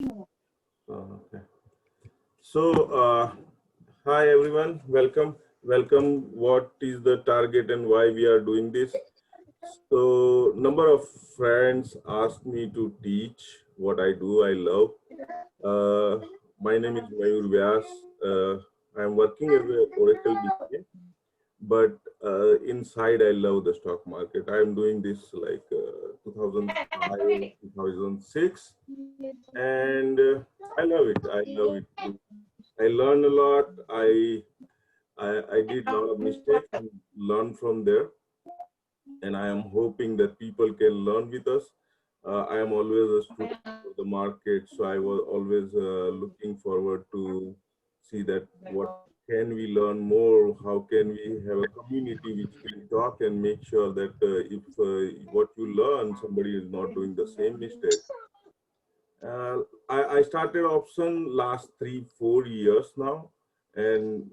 Okay. So, hi everyone, welcome. What is the target and why we are doing this? So, number of friends asked me to teach what I do. I love. My name is Mayur Vyas. I am working as a Oracle BPA, but inside I love the stock market. I am doing this like 2005, 2006, and I love it. I love it. I learned a lot. I did a lot of mistakes and learn from there. And I am hoping that people can learn with us. I am always a student of the market, so I was always looking forward to see that what can we learn more, how can we have a community which can talk and make sure that if what you learn, somebody is not doing the same mistake. I started option last 3 4 years now, and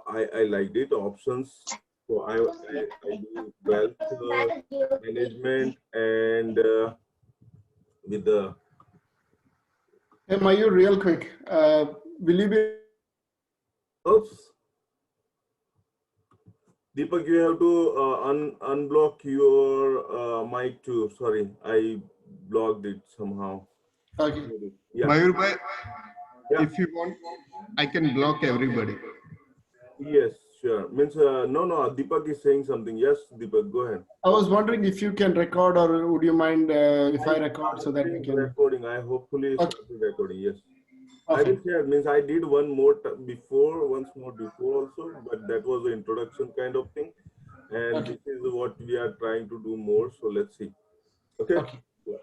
I liked it options. So I do wealth management and with the Hey, Mayur, real quick, will you be oops, Deepak, you have to unblock your mic too. Sorry, I blocked it somehow. okay? Yeah, Mayur bhai, yeah. if you want, I can block everybody. Yes, sure. Means no. Deepak is saying something. Yes, Deepak, go ahead. I was wondering if you can record, or would you mind if I I record so that we started can? recording. I hopefully Okay, started recording. Yes, I will okay, share. Means I did one more before, once more before also, but that was the introduction kind of thing. And okay, this is what we are trying to do more. So let's see. Okay. okay. Yeah.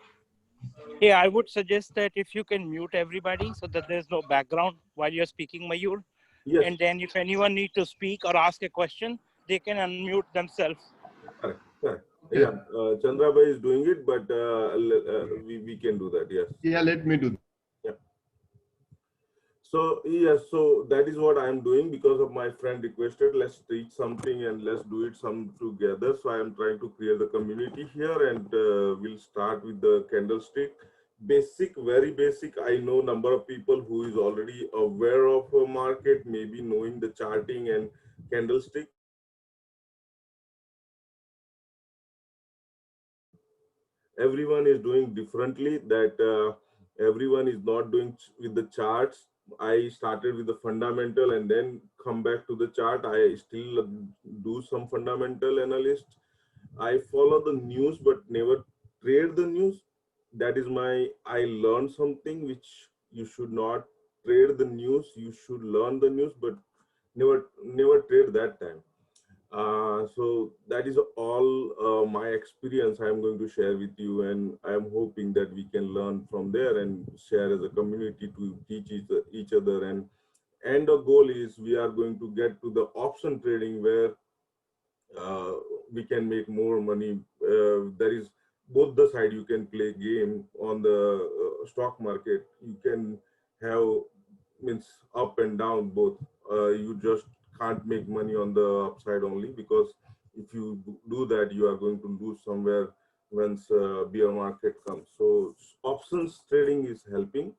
Hey, I would suggest that if you can mute everybody so that there's no background while you're speaking, Mayur. Yes. And then if anyone need to speak or ask a question, they can unmute themselves. Correct. Correct. Okay. Yeah. Chandra Bhai is doing it, but we can do that. Yes. Yeah, let me do that. Yeah. So yes, so that is what I am doing because of my friend requested. Let's teach something and let's do it some together. So I am trying to create the community here, and we'll start with the candlestick. Basic, very basic. I know number of people who is already aware of a market, maybe knowing the charting and candlestick. Everyone is doing differently. That everyone is not doing with the charts. I started with the fundamental and then come back to the chart. I still do some fundamental analyst. I follow the news but never trade the news. That is my, I learned something which you should not trade the news. You should learn the news but never trade that time. So that is all my experience I am going to share with you, and I am hoping that we can learn from there and share as a community to teach each other. And the goal is we are going to get to the option trading where uh, we can make more money. There is both the side. You can play game on the stock market. You can have means up and down both. You just can't make money on the upside only, because if you do that, you are going to lose somewhere once bear market comes. So options trading is helping.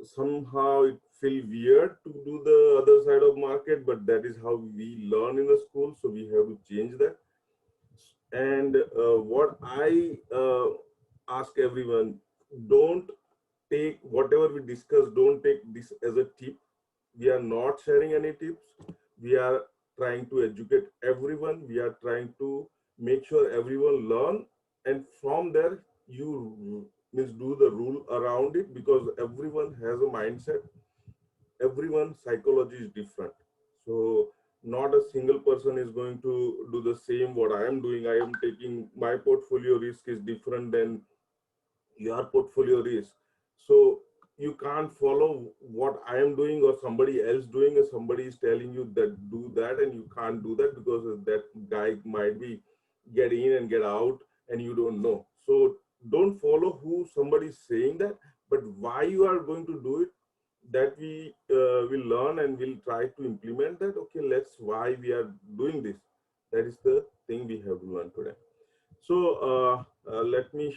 Somehow it feel weird to do the other side of market, but that is how we learn in the school, so we have to change that. And what I ask everyone, don't take whatever we discuss, don't take this as a tip. We are not sharing any tips. We are trying to educate everyone. We are trying to make sure everyone learn, and from there you means do the rule around it, because everyone has a mindset. Everyone's psychology is different. So not a single person is going to do the same what I am doing. I am taking my portfolio risk is different than your portfolio risk. So you can't follow what I am doing or somebody else doing, or somebody is telling you that do that and you can't do that because that guy might be get in and get out and you don't know. So don't follow who somebody is saying that, but why you are going to do it, that we will learn and we'll try to implement that. Okay, let's why we are doing this. That is the thing we have to learn today. So let me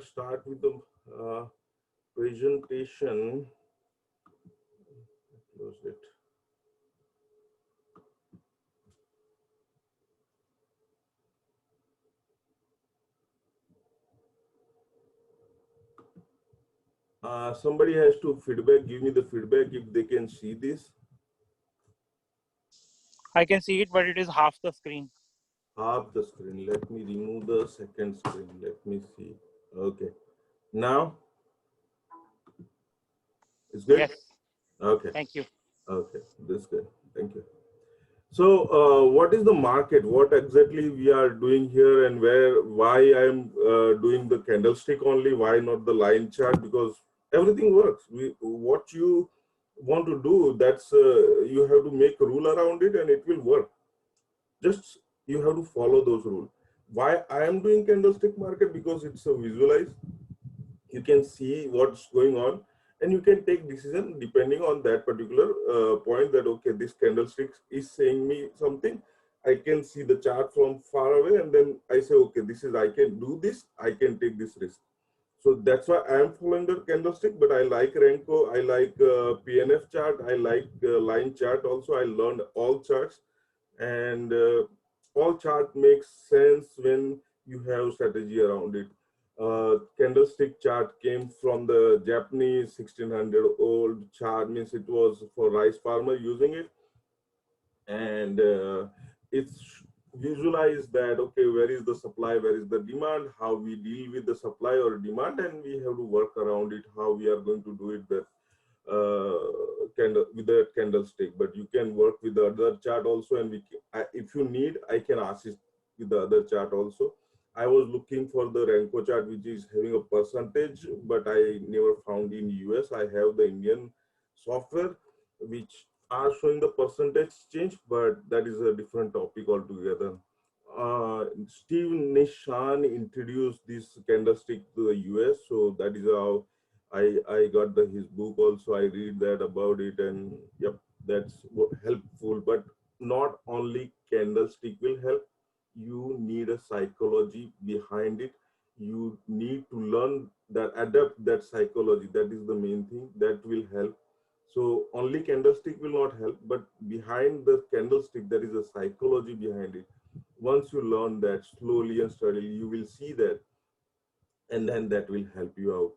start with the presentation. Close it. Somebody has to give me the feedback if they can see this. I can see it, but it is half the screen. Half the screen. Let me remove the second screen. Let me see. Okay. Now it's good. Yes. Okay. Thank you. Okay. This good. Thank you. So, what is the market? What exactly we are doing here, and why I am doing the candlestick only? Why not the line chart? Because everything works. What you want to do, that's you have to make a rule around it, and it will work. Just you have to follow those rules. Why I am doing candlestick market? Because it's a visualize. You can see what's going on, and you can take decision depending on that particular point, that okay, this candlestick is saying me something. I can see the chart from far away, and then I say, okay, this is, I can do this, I can take this risk. So that's why I am following the candlestick. But I like Renko, I like PNF chart, I like line chart also. I learned all charts, and all chart makes sense when you have strategy around it. Candlestick chart came from the Japanese 1600 old chart, means it was for rice farmer using it, and it's visualized that okay, where is the supply, where is the demand, how we deal with the supply or demand, and we have to work around it, how we are going to do it that with the candlestick. But you can work with the other chart also, and if you need, I can assist with the other chart also. I was looking for the Renko chart, which is having a percentage, but I never found in US. I have the Indian software, which are showing the percentage change, but that is a different topic altogether. Steve Nishan introduced this candlestick to the US, so that is how I got his book also. I read that about it, and yep, that's helpful. But not only candlestick will help. You need a psychology behind it. You need to learn that, adapt that psychology. That is the main thing that will help. So only candlestick will not help, but behind the candlestick there is a psychology behind it. Once you learn that slowly and steadily, you will see that, and then that will help you out.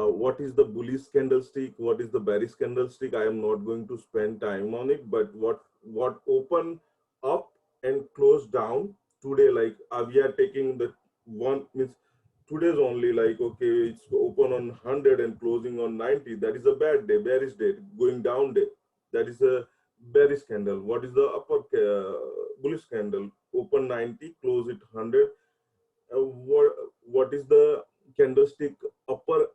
What is the bullish candlestick? What is the bearish candlestick? I am not going to spend time on it, but what open up and close down today, like we are taking the one, means today's only, like okay, it's open on 100 and closing on 90. That is a bad day, bearish day, going down day. That is a bearish candle. What is the upper bullish candle? Open 90, close it 100. What is the candlestick upper?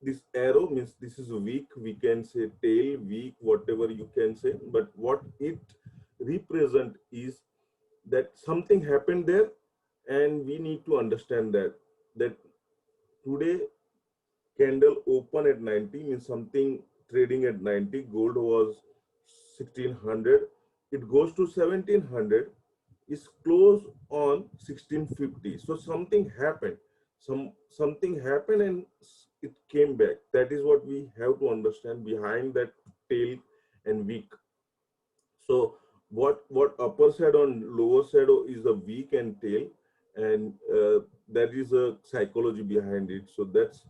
This arrow means this is weak. We can say tail, weak, whatever you can say. But what it represent is that something happened there, and we need to understand that today candle open at 90 means something trading at 90. Gold was 1600. It goes to 1700. Is close on 1650. So something happened. Something happened, and it came back. That is what we have to understand behind that tail and weak. So what upper shadow and lower shadow is a weak and tail, and that is a psychology behind it. So that's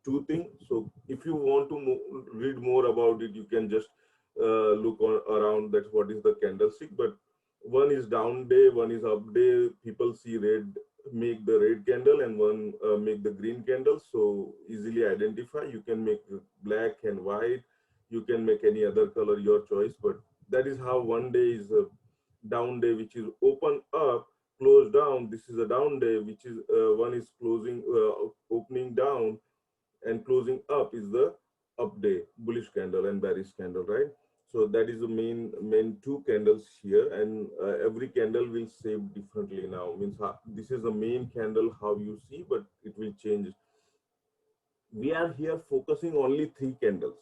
two things. So if you want to read more about it, you can just look around. That's what is the candlestick. But one is down day, one is up day. People see red, make the red candle, and one make the green candle. So easily identify. You can make black and white. You can make any other color, your choice. But that is how one day is a down day, which is open up, close down. This is a down day, which is one is closing, opening down, and closing up is the up day, bullish candle and bearish candle, right? So that is the main two candles here, and every candle will shape differently now. Means this is the main candle how you see, but it will change. We are here focusing only three candles.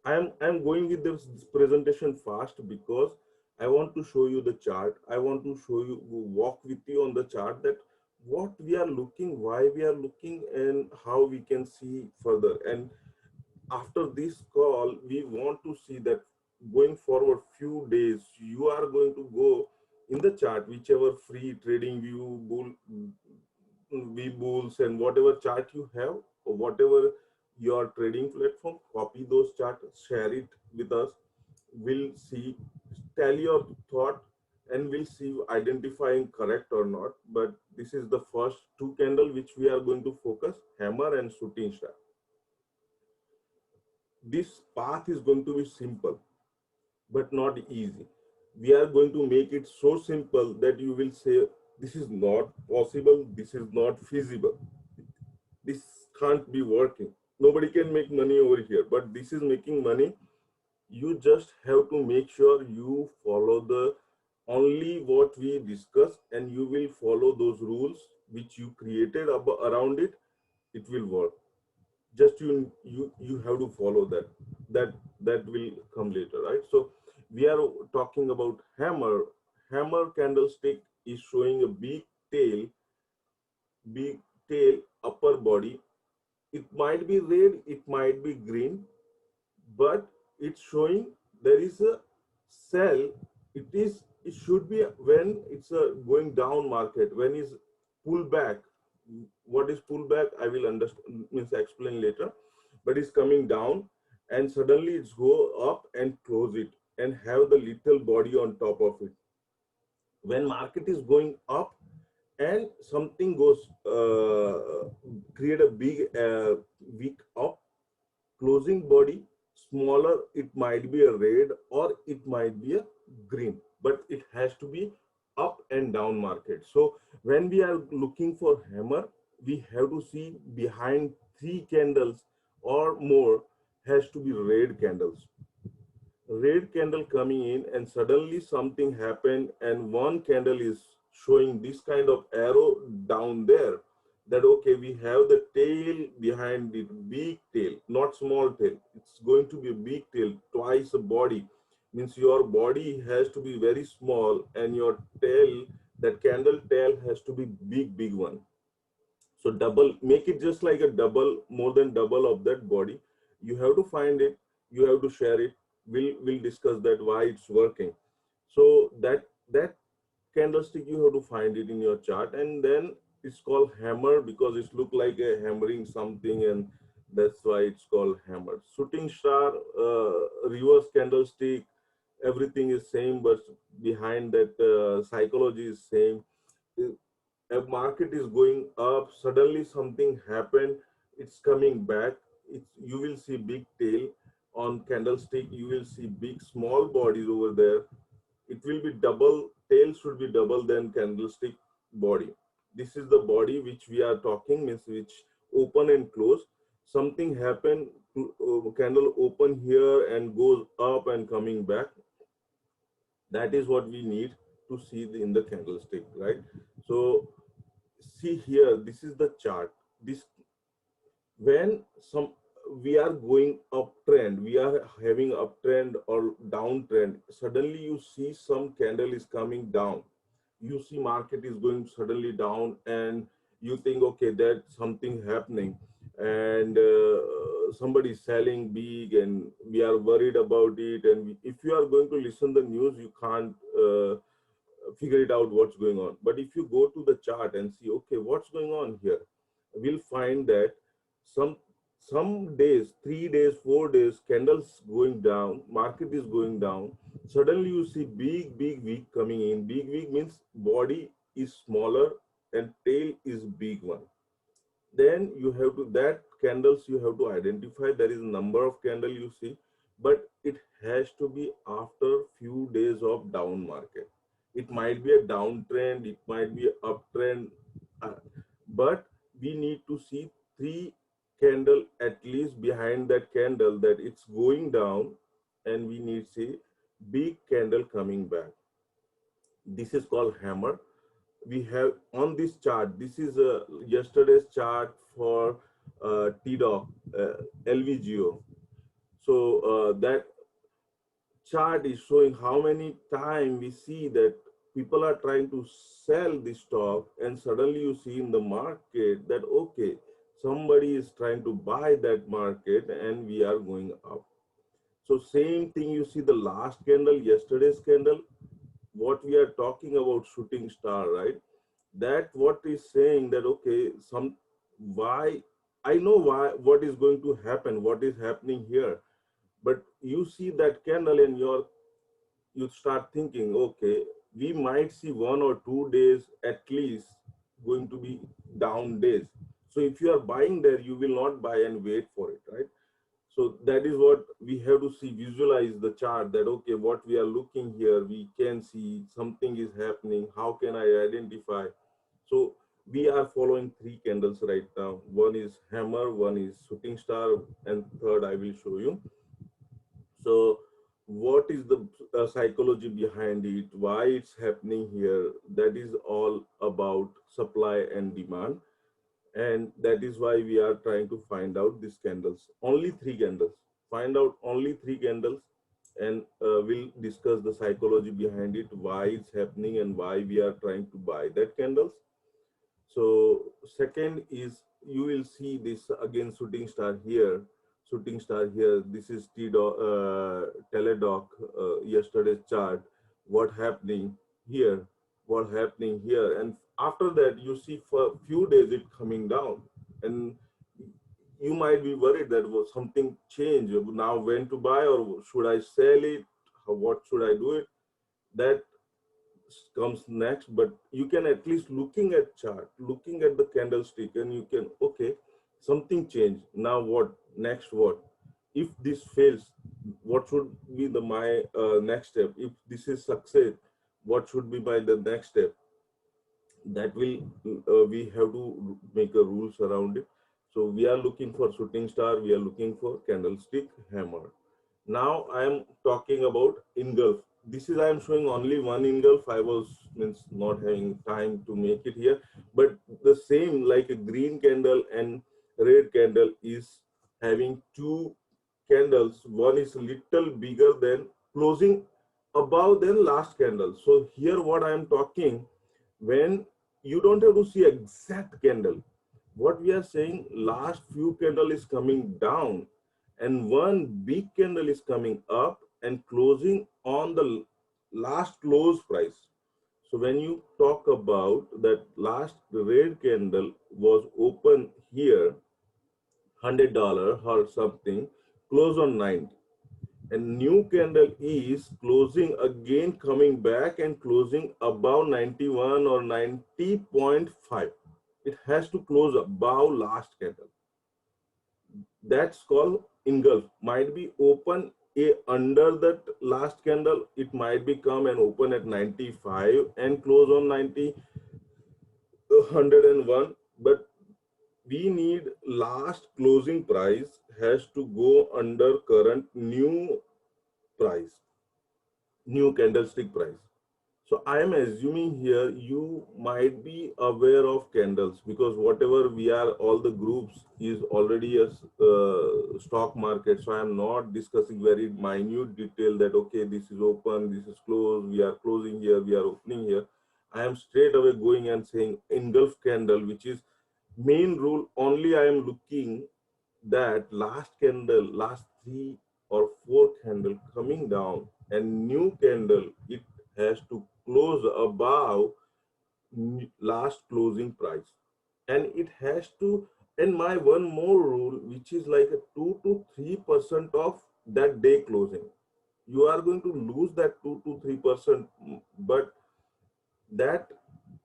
I'm going with this presentation fast because I want to show you the chart. I want to show you, walk with you on the chart, that what we are looking, why we are looking, and how we can see further. And after this call, we want to see that going forward few days, you are going to go in the chart, whichever free trading view, bull, bulls, and whatever chart you have, or whatever your trading platform, copy those charts, share it with us. We'll see, tell your thought, and we'll see identifying correct or not. But this is the first two candle which we are going to focus: hammer and shooting star. This path is going to be simple but not easy. We are going to make it so simple that you will say, this is not possible, this is not feasible, this can't be working. Nobody can make money over here, but this is making money. You just have to make sure you follow the only what we discuss, and you will follow those rules which you created around it. It will work. Just you have to follow that. That will come later, right? So we are talking about hammer. Hammer candlestick is showing a big tail, upper body. It might be red, it might be green, but it's showing there is a sell. It should be when it's a going down market. When is pull back, what is pull back, I will understand, means explain later. But it's coming down, and suddenly it's go up and close it and have the little body on top of it. When market is going up and something goes create a big weak up, closing body smaller, it might be a red or it might be a green, but it has to be up and down market. So when we are looking for hammer, we have to see behind three candles or more has to be red candles. Red candle coming in, and suddenly something happened, and one candle is showing this kind of arrow down there, that okay, we have the tail behind it, big tail, not small tail. It's going to be a big tail, twice a body. Means your body has to be very small, and your tail, that candle tail, has to be big one. So double, make it just like a double, more than double of that body. You have to find it, you have to share it. We'll discuss that why it's working. So that candlestick, you have to find it in your chart, and then it's called hammer because it's look like a hammering something, and that's why it's called hammer. Shooting star, reverse candlestick, everything is same, but behind that psychology is same. A market is going up, suddenly something happened, it's coming back. You will see big tail on candlestick, you will see big small bodies over there. It will be double, tail should be double than candlestick body. This is the body which we are talking, means which open and close. Something happened, candle open here and goes up and coming back. That is what we need to see in the candlestick, right? So see here, this is the chart. This, when some, we are going uptrend, we are having uptrend or downtrend, suddenly you see some candle is coming down, you see market is going suddenly down, and you think okay, that something happening, and somebody is selling big, and we are worried about it. And if you are going to listen the news, you can't figure it out what's going on. But if you go to the chart and see, okay, what's going on here, we'll find that some days, 3 days, 4 days, candles going down, market is going down. Suddenly you see big week coming in. Big week means body is smaller and tail is big one. Then you have to, that candles you have to identify. There is a number of candle you see, but it has to be after few days of down market. It might be a downtrend, it might be an uptrend, but we need to see three candle at least behind that candle that it's going down, and we need to see big candle coming back. This is called hammer. We have on this chart, this is a yesterday's chart for TDOC, LVGO. So that chart is showing how many time we see that people are trying to sell the stock, and suddenly you see in the market that, okay, somebody is trying to buy that market and we are going up. So same thing, you see the last candle, yesterday's candle, what we are talking about shooting star, right? That what is saying that, okay, why, I know why, what is going to happen, what is happening here. But you see that candle and you start thinking, okay, we might see 1 or 2 days at least going to be down days. So if you are buying there, you will not buy and wait for it, right? So that is what we have to see, visualize the chart that, okay, what we are looking here, we can see something is happening. How can I identify? So we are following 3 candles right now. One is hammer, one is shooting star, and third I will show you. So what is the psychology behind it? Why it's happening here? That is all about supply and demand. And that is why we are trying to find out these candles. Only 3 candles. Find out only 3 candles, and we'll discuss the psychology behind it, why it's happening and why we are trying to buy that candles. So second is, you will see this again, shooting star here, shooting star here. This is Teledoc, yesterday's chart. What happening here? What happening here? And after that, you see for a few days it coming down, and you might be worried that was something changed. Now when to buy, or should I sell it? What should I do it? That comes next, but you can at least looking at chart, looking at the candlestick, and you can, okay, something changed. Now what next? What if this fails? What should be the my next step? If this is success, what should be my the next step? That will we have to make a rules around it. So we are looking for shooting star, we are looking for candlestick, hammer. Now I am talking about engulf. This is, I am showing only one engulf. I was not having time to make it here, but the same like a green candle and red candle is having 2 candles. One is little bigger than closing above than last candle. So here what I am talking, when you don't have to see exact candle, what we are saying, last few candle is coming down and one big candle is coming up and closing on the last close price. So when you talk about that last red candle was open here, $100 or something, close on 90. And new candle is closing again, coming back and closing above 91 or 90.5. It has to close above last candle. That's called engulf. Might be open under that last candle. It might be come and open at 95 and close on 90, 101. But we need last closing price has to go under current new price, new candlestick price. So I am assuming here you might be aware of candles, because whatever we are, all the groups is already a stock market. So I am not discussing very minute detail that, okay, this is open, this is closed, we are closing here, we are opening here. I am straight away going and saying engulf candle, which is main rule. Only I am looking that last candle, last 3 or 4 candle coming down and new candle, it has to close above last closing price. And it has to, and my one more rule, which is like a 2 to 3% of that day closing. You are going to lose that 2 to 3%, but that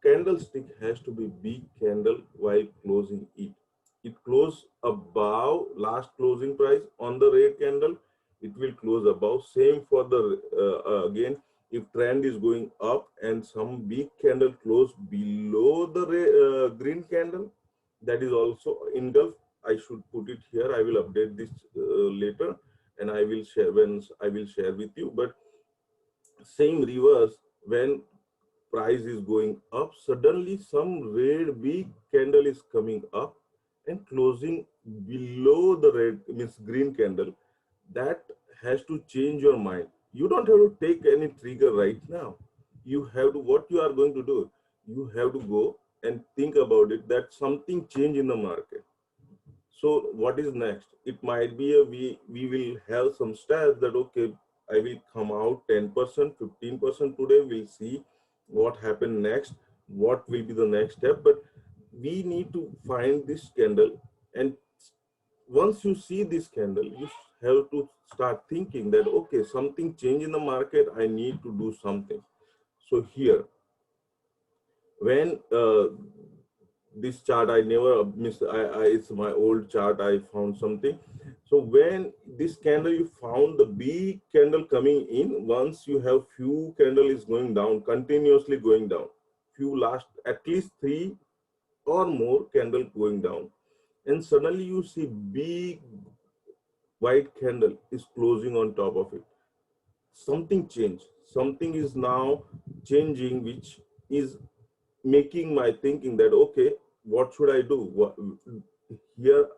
candlestick has to be big candle while closing it. It close above last closing price on the red candle, it will close above. Same for the again, if trend is going up and some big candle close below the green candle, that is also engulf. I should put it here. I will update this later, and I will share when I will share with you. But same reverse, when price is going up, suddenly some red big candle is coming up and closing below the red, means green candle. That has to change your mind. You don't have to take any trigger right now. you have to, what you are going to do, you have to go and think about it, that something change in the market. So what is next? It might be we will have some steps that, okay, I will come out 10%, 15% today. We'll see what happened next, what will be the next step. But we need to find this candle, and once you see this candle, you have to start thinking that, okay, something changed in the market. I need to do something. So here, when this chart I never miss, it's my old chart, I found something. So when this candle, you found the big candle coming in, once you have few candle is going down, continuously going down, few last at least 3 or more candle going down, and suddenly you see big white candle is closing on top of it, something changed, something is now changing, which is making my thinking that, okay, what should I do? What, here,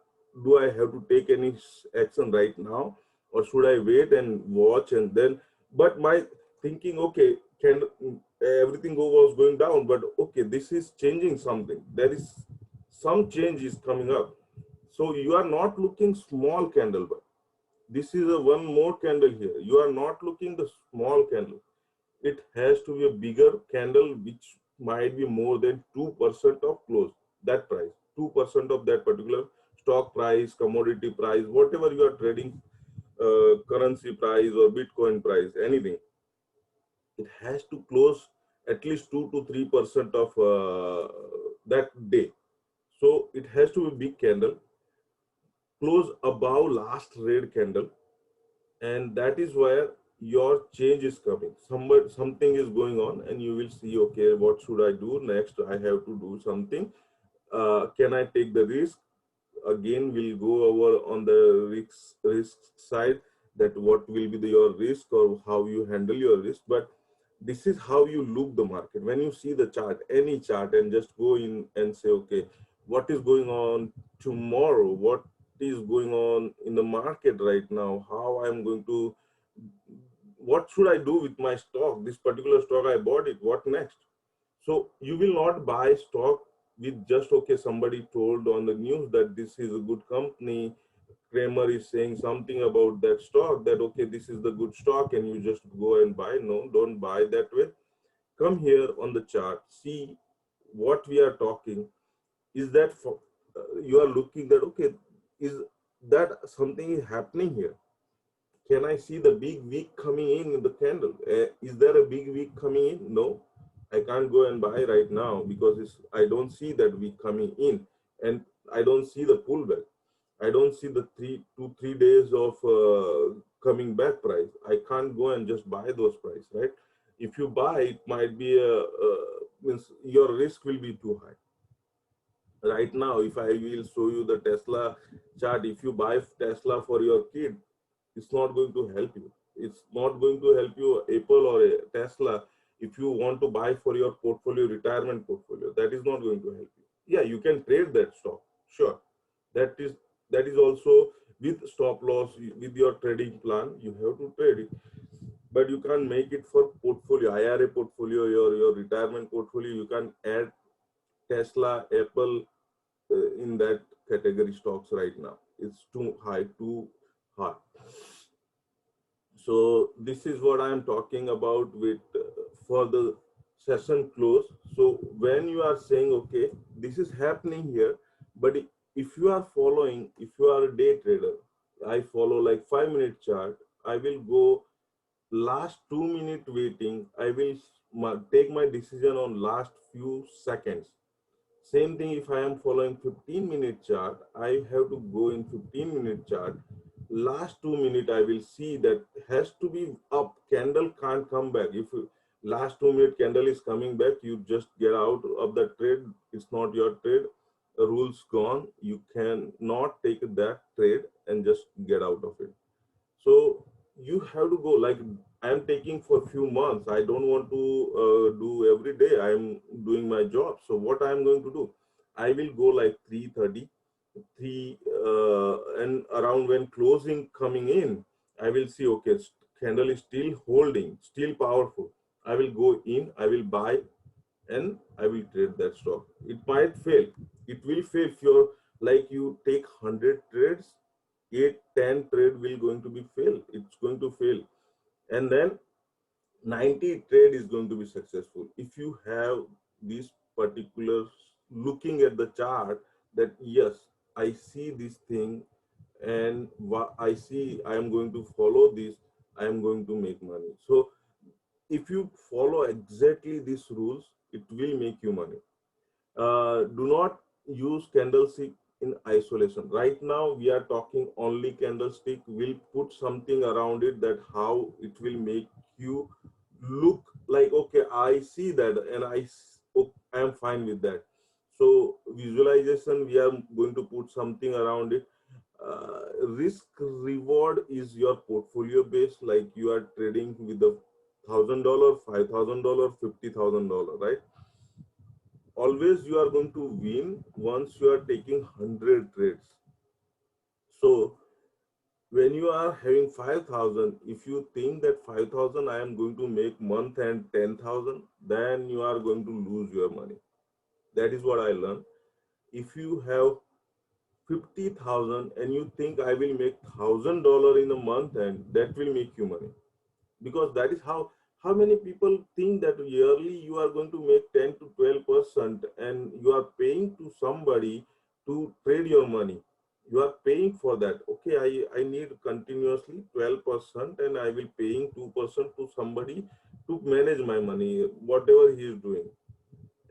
do I have to take any action right now, or should I wait and watch and then? But my thinking, okay, can everything was going down, but okay, this is changing something. There is some change is coming up. So you are not looking small candle, but this is a one more candle here. You are not looking the small candle. It has to be a bigger candle, which might be more than 2% of close, that price, 2% of that particular stock price, commodity price, whatever you are trading, currency price or Bitcoin price, anything. It has to close at least 2 to 3% of that day. So it has to be big candle, close above last red candle, and that is where your change is coming. Something is going on, and you will see, okay, what should I do next? I have to do something. Can I take the risk? Again, we'll go over on the risk side, that what will be your risk or how you handle your risk. But this is how you look the market. When you see the chart, any chart, and just go in and say, okay, what is going on tomorrow? What is going on in the market right now? How I'm going to, what should I do with my stock? This particular stock, I bought it, what next? So you will not buy stock with just, okay, somebody told on the news that this is a good company, Kramer is saying something about that stock, that, okay, this is the good stock, and you just go and buy. No, don't buy that way. Come here on the chart, see what we are talking. Is that for, you are looking that, okay, is that something is happening here? Can I see the big wick coming in the candle? Is there a big wick coming in? No, I can't go and buy right now, because I don't see that wick coming in, and I don't see the pullback. I don't see the 3 days of coming back price. I can't go and just buy those price, right? If you buy, it might be means your risk will be too high. Right now, if I will show you the Tesla chart, if you buy Tesla for your kid, it's not going to help you. It's not going to help you, Apple or a Tesla, if you want to buy for your portfolio, retirement portfolio. That is not going to help you. Yeah, you can trade that stock, sure. That is also with stop loss, with your trading plan, you have to trade it. But you can't make it for portfolio, IRA portfolio, your retirement portfolio. You can add Tesla, Apple in that category stocks right now. It's too high, too hard. So this is what I am talking about with for the session close. So when you are saying, okay, this is happening here, but if you are following, if you are a day trader, I follow like 5-minute chart, I will go last 2-minute waiting, I will take my decision on last few seconds. Same thing if I am following 15-minute chart, I have to go in 15-minute chart. Last 2 minutes, I will see that has to be up. Candle can't come back. If last 2-minute candle is coming back, you just get out of the trade. It's not your trade. The rules gone. You cannot take that trade and just get out of it. So you have to go, like I am taking for a few months. I don't want to do every day. I am doing my job. So what I am going to do, I will go like 3:30, and around when closing coming in, I will see, okay, candle is still holding, still powerful. I will go in, I will buy, and I will trade that stock. It might fail. It will fail if you're like you take 100 trades, 8, 10 trade will going to be fail. It's going to fail. And then 90 trade is going to be successful. If you have this particular looking at the chart that yes, I see this thing and I see I am going to follow this, I am going to make money. So if you follow exactly these rules, it will make you money. Do not use candlestick in isolation. Right now, we are talking only candlestick. We'll put something around it that how it will make you look like, okay, I see that and I am fine with that. So visualization, we are going to put something around it. Risk reward is your portfolio base, like you are trading with the $1,000, $5,000, $50,000, right? Always you are going to win once you are taking 100 trades. So when you are having 5,000, if you think that 5,000 I am going to make month and 10,000, then you are going to lose your money. That is what I learned. If you have 50,000 and you think I will make $1,000 in a month, and that will make you money, because that is how many people think that yearly you are going to make 10 to 12% and you are paying to somebody to trade your money. You are paying for that. Okay, I need continuously 12% and I will paying 2% to somebody to manage my money, whatever he is doing.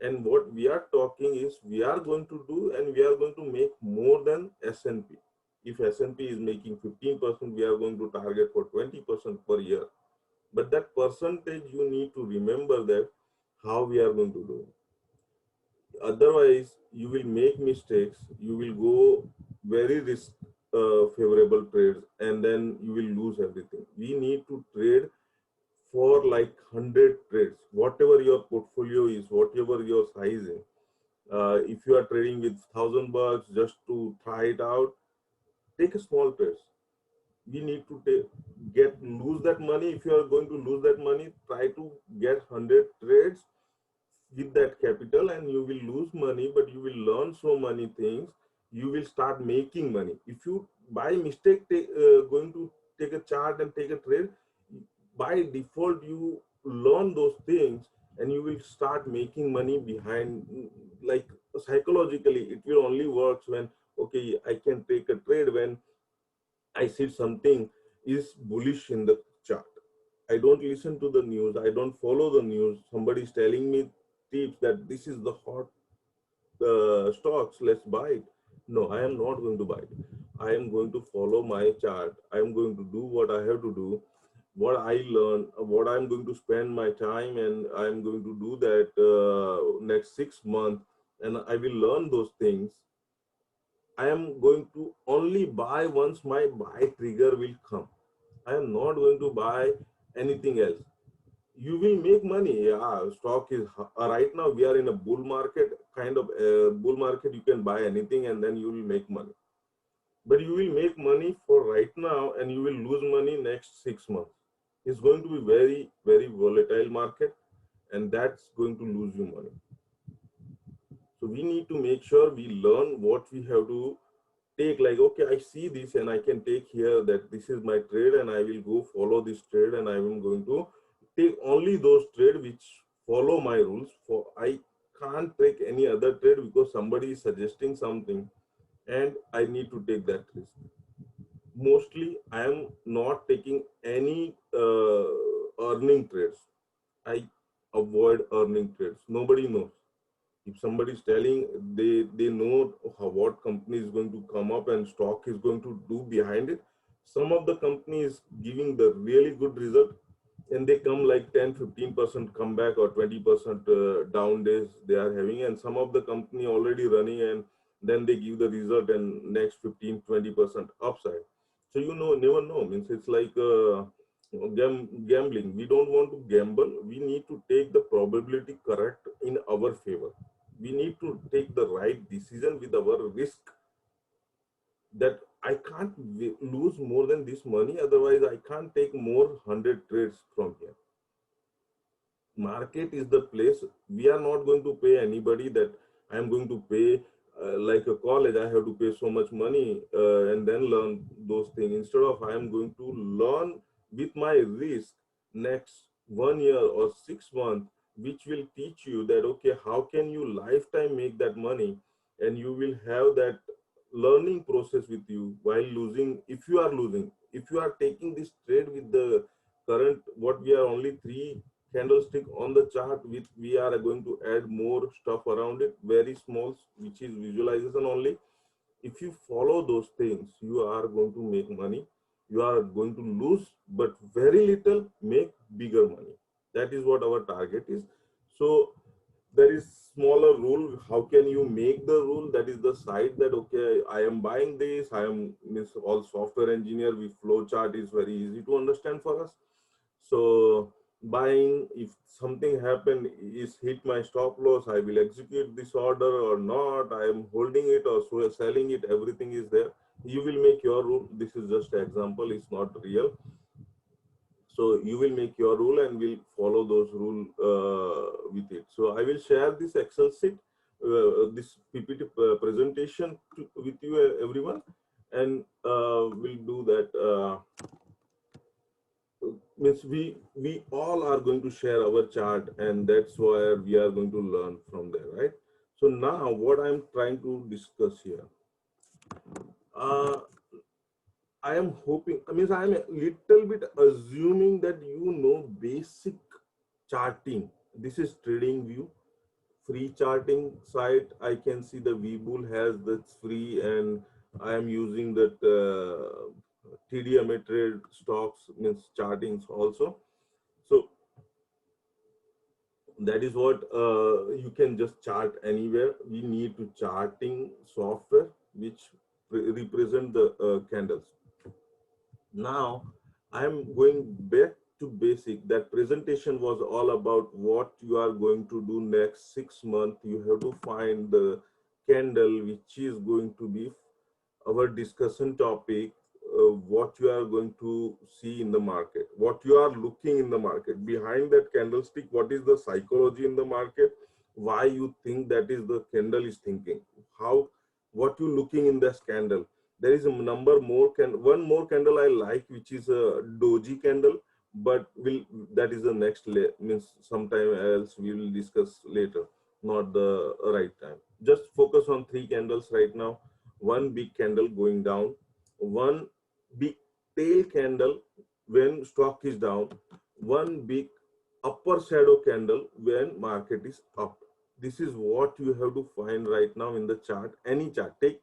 And what we are talking is we are going to do and we are going to make more than S&P. If S&P is making 15%, we are going to target for 20% per year. But that percentage, you need to remember that how we are going to do it. Otherwise, you will make mistakes. You will go very risk favorable trades, and then you will lose everything. We need to trade for like 100 trades, whatever your portfolio is, whatever your size is. If you are trading with $1,000 just to try it out, take a small trade. We need to lose that money. If you are going to lose that money, try to get 100 trades with that capital, and you will lose money, but you will learn so many things. You will start making money. If you by mistake going to take a chart and take a trade, by default you learn those things and you will start making money behind. Like psychologically it will only works when, okay, I can take a trade when I see something is bullish in the chart. I don't listen to the news. I don't follow the news. Somebody is telling me tips that this is the hot stocks, let's buy it. No, I am not going to buy it. I am going to follow my chart. I am going to do what I have to do, what I learn, what I'm going to spend my time, and I'm going to do that next 6 months, and I will learn those things. I am going to only buy once my buy trigger will come. I am not going to buy anything else. You will make money. Yeah, stock is right now we are in a bull market, kind of bull market. You can buy anything and then you will make money. But you will make money for right now and you will lose money next 6 months. It's going to be very, very volatile market, and that's going to lose you money. So we need to make sure we learn what we have to take. Like, okay, I see this and I can take here that this is my trade and I will go follow this trade, and I am going to take only those trade which follow my rules. For I can't take any other trade because somebody is suggesting something and I need to take that risk. Mostly I am not taking any earning trades. I avoid earning trades. Nobody knows. If somebody is telling, they know what company is going to come up and stock is going to do behind it. Some of the companies giving the really good result, and they come like 10-15% comeback or 20% down days they are having, and some of the company already running and then they give the result and next 15-20% upside. So you know, never know. Means it's like gambling. We don't want to gamble. We need to take the probability correct in our favor. We need to take the right decision with our risk, that I can't lose more than this money. Otherwise, I can't take more 100 trades from here. market is the place. We are not going to pay anybody that I am going to pay like a college. I have to pay so much money and then learn those things. Instead of I am going to learn with my risk next 1 year or 6 months, which will teach you that okay, how can you lifetime make that money, and you will have that learning process with you while losing. If you are losing, if you are taking this trade with the current, what we are only three candlestick on the chart, with we are going to add more stuff around it, very small, which is visualization only. If you follow those things, you are going to make money. You are going to lose but very little, make bigger money. That is what our target is. So there is smaller rule. How can you make the rule? That is the side that okay, I am buying this, I am means all software engineer with flow chart is very easy to understand for us. So buying, if something happen is hit my stop loss, I will execute this order or not, I am holding it or so selling it, everything is there. You will make your rule. This is just an example, it's not real. So you will make your rule and will follow those rule with it. So I will share this Excel sheet, this PPT presentation with you everyone, and we'll do that. Means we all are going to share our chart, and that's where we are going to learn from there, right? So now what I'm trying to discuss here, uh, I am hoping, I mean, I'm a little bit assuming that you know basic charting. This is trading view, free charting site. I can see the Webull has that's free, and I am using that TD Ameritrade stocks means chartings also. So that is what you can just chart anywhere. We need to charting software which represent the candles. Now I'm going back to basic. That presentation was all about what you are going to do next 6 months. You have to find the candle which is going to be our discussion topic, what you are going to see in the market, what you are looking in the market, behind that candlestick, what is the psychology in the market, why you think that is the candle is thinking, how, what you looking in this candle. There is a number more, one more candle I like, which is a doji candle, but will that is the next means sometime else we will discuss later, not the right time. Just focus on three candles right now. One big candle going down, one big tail candle when stock is down, one big upper shadow candle when market is up. This is what you have to find right now in the chart. Any chart, take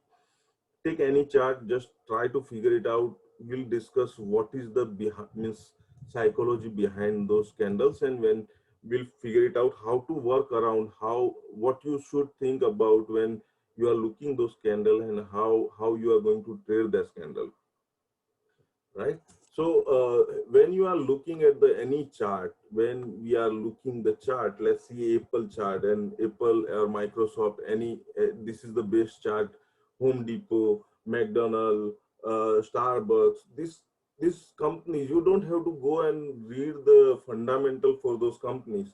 any chart, just try to figure it out. We'll discuss what is the means psychology behind those candles, and when we'll figure it out how to work around, how, what you should think about when you are looking those candle, and how you are going to trade this candle, right? So when you are looking at the any chart, when we are looking the chart, let's see Apple chart, and Apple or Microsoft, any this is the best chart. Home Depot, McDonald, Starbucks, this companies, you don't have to go and read the fundamental for those companies.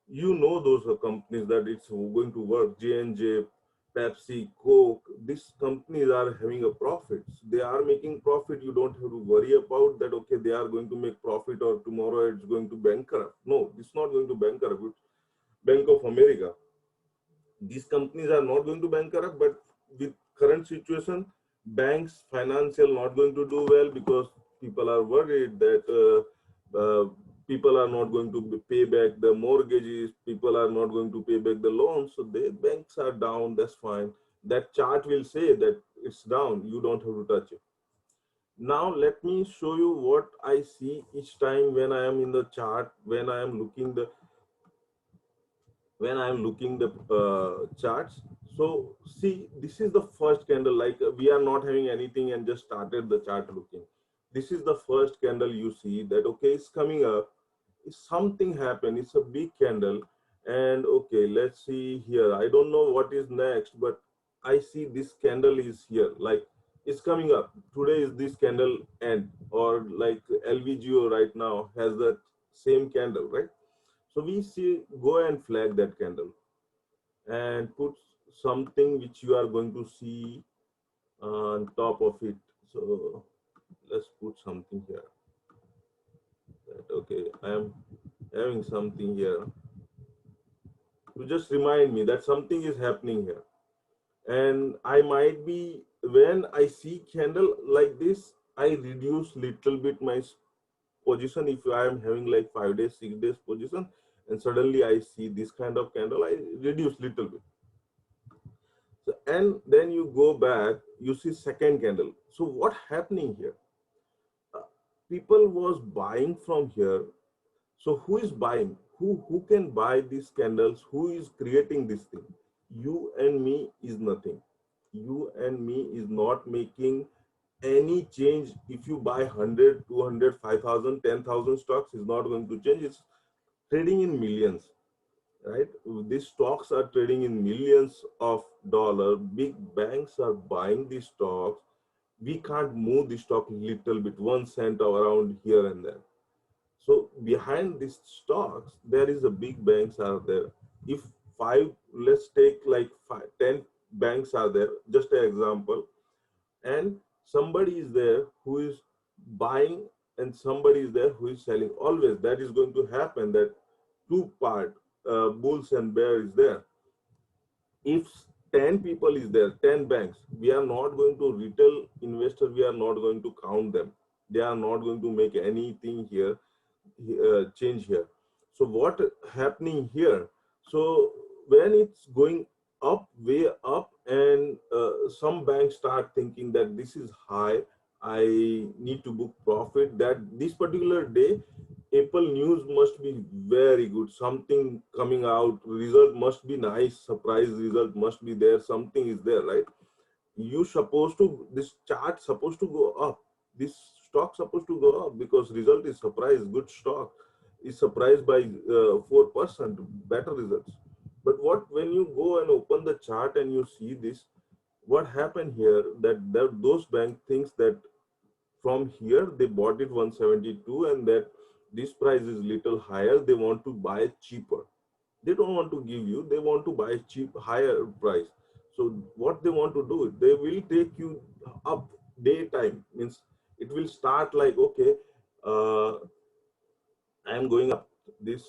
You know those are companies that it's going to work. J&J, Pepsi, Coke, these companies are having a profit. They are making profit. You don't have to worry about that, okay, they are going to make profit or tomorrow it's going to bankrupt. No, it's not going to bankrupt. Bank of America, these companies are not going to bankrupt, but with current situation, banks, financial not going to do well because people are worried that people are not going to pay back the mortgages, people are not going to pay back the loans, so the banks are down. That's fine. That chart will say that it's down. You don't have to touch it. Now let me show you what I see each time when I am in the chart, when I am looking the charts. So see, this is the first candle, like we are not having anything and just started the chart looking. This is the first candle. You see that, okay, it's coming up, something happened, it's a big candle, and okay, let's see here. I don't know what is next, but I see this candle is here, like it's coming up. Today is this candle end, or like LVGO right now has that same candle, right? So we see, go and flag that candle and put something which you are going to see on top of it. So let's put something here. Okay, I am having something here to just remind me that something is happening here. And I might be, when I see candle like this, I reduce little bit my position. If I am having like 5 days, 6 days position, and suddenly I see this kind of candle, I reduce little bit. So, and then you go back, you see second candle. So what happening here? People was buying from here. So who is buying? Who can buy these candles? Who is creating this thing? You and me is nothing. You and me is not making any change. If you buy 100, 200, 5,000, 10,000 stocks, is not going to change. It's trading in millions, right? These stocks are trading in millions of dollars. Big banks are buying these stocks. We can't move the stock little bit, 1 cent around here and there. So behind these stocks, there is a big banks are there. If five, let's take like 10 banks are there, just an example, and somebody is there who is buying and somebody is there who is selling. Always that is going to happen, that two part, bulls and bear is there. If 10 people is there, 10 banks, we are not going to, retail investor, we are not going to count them. They are not going to make anything here, change here. So what happening here? So when it's going up, way up, and some banks start thinking that this is high, I need to book profit, that this particular day Apple news must be very good, something coming out, result must be nice, surprise result must be there, something is there, right? You supposed to, this chart supposed to go up, this stock supposed to go up, because result is surprise, good stock is surprised by 4% better results. But what, when you go and open the chart and you see this, what happened here, that those bank thinks that from here they bought it 172, and that this price is little higher, they want to buy cheaper. They don't want to give you, they want to buy cheap, higher price. So what they want to do, they will take you up daytime, means it will start like, okay, I am going up this,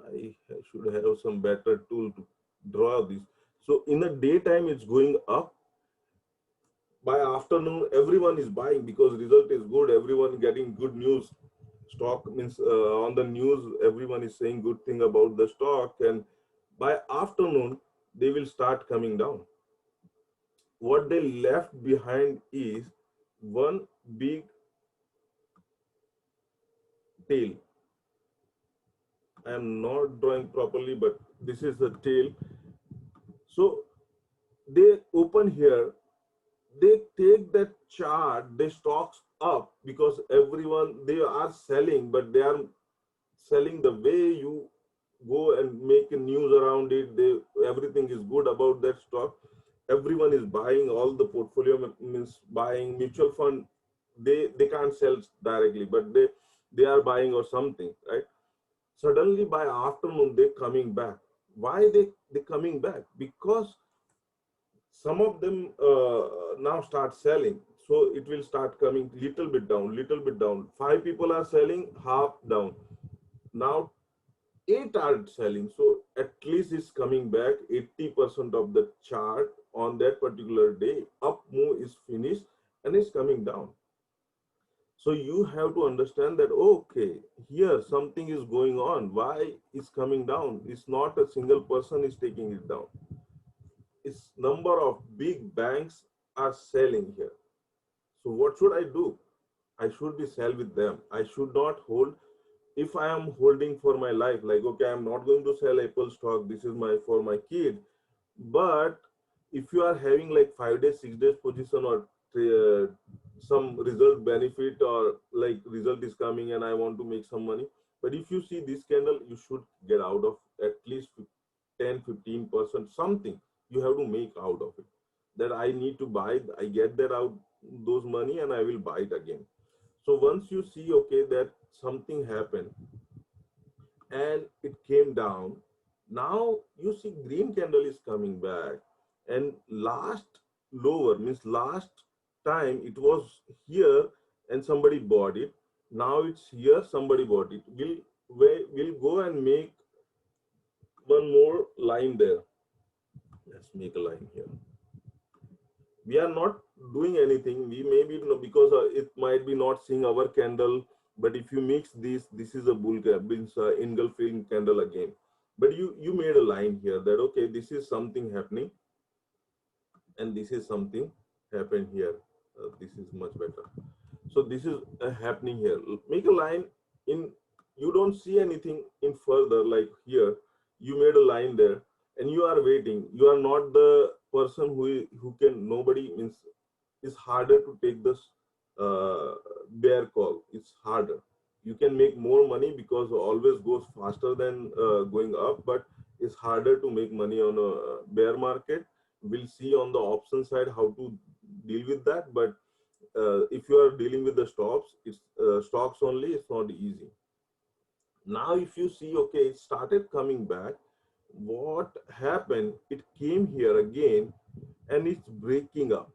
I should have some better tool to draw this. So in the daytime it's going up, by afternoon everyone is buying because result is good, everyone getting good news. Stock means on the news everyone is saying good thing about the stock, and by afternoon they will start coming down. What they left behind is one big tail. I am not drawing properly, but this is the tail. So they open here, they take that chart, they stocks up, because everyone, they are selling, but they are selling the way you go and make a news around it. They, everything is good about that stock, everyone is buying, all the portfolio means buying, mutual fund, they can't sell directly, but they are buying or something, right? Suddenly by afternoon they coming back. Why they coming back? Because some of them now start selling, so it will start coming little bit down, little bit down. 5 people are selling, half down. Now 8 are selling, so at least it's coming back. 80% of the chart on that particular day, up move is finished and it's coming down. So you have to understand that, okay, here something is going on. Why is coming down? It's not a single person is taking it down. It's number of big banks are selling here. So what should I do? I should be sell with them. I should not hold. If I am holding for my life, like, okay, I'm not going to sell Apple stock, this is my, for my kid. But if you are having like 5 days, 6 days position, or some result benefit, or like result is coming and I want to make some money, but if you see this candle, you should get out of at least 10-15%, something you have to make out of it, that I need to buy, I get that out, those money, and I will buy it again. So once you see, okay, that something happened, and it came down. Now you see green candle is coming back, and last lower means last time it was here and somebody bought it. Now it's here, somebody bought it. We'll go and make one more line there. Let's make a line here. We are not doing anything. We may be because it might be not seeing our candle, but if you mix this is a bull means engulfing candle again. But you made a line here that okay, this is something happening, and this is something happened here. This is much better. So this is happening here. Make a line in. You don't see anything in further like here. You made a line there, and you are waiting. You are not the person who can. Nobody means it's harder to take this bear call. It's harder. You can make more money because always goes faster than going up, but it's harder to make money on a bear market. We'll see on the option side how to deal with that. But if you are dealing with the stocks, it's stocks only. It's not easy. Now, if you see, okay, it started coming back. What happened? It came here again, and it's breaking up.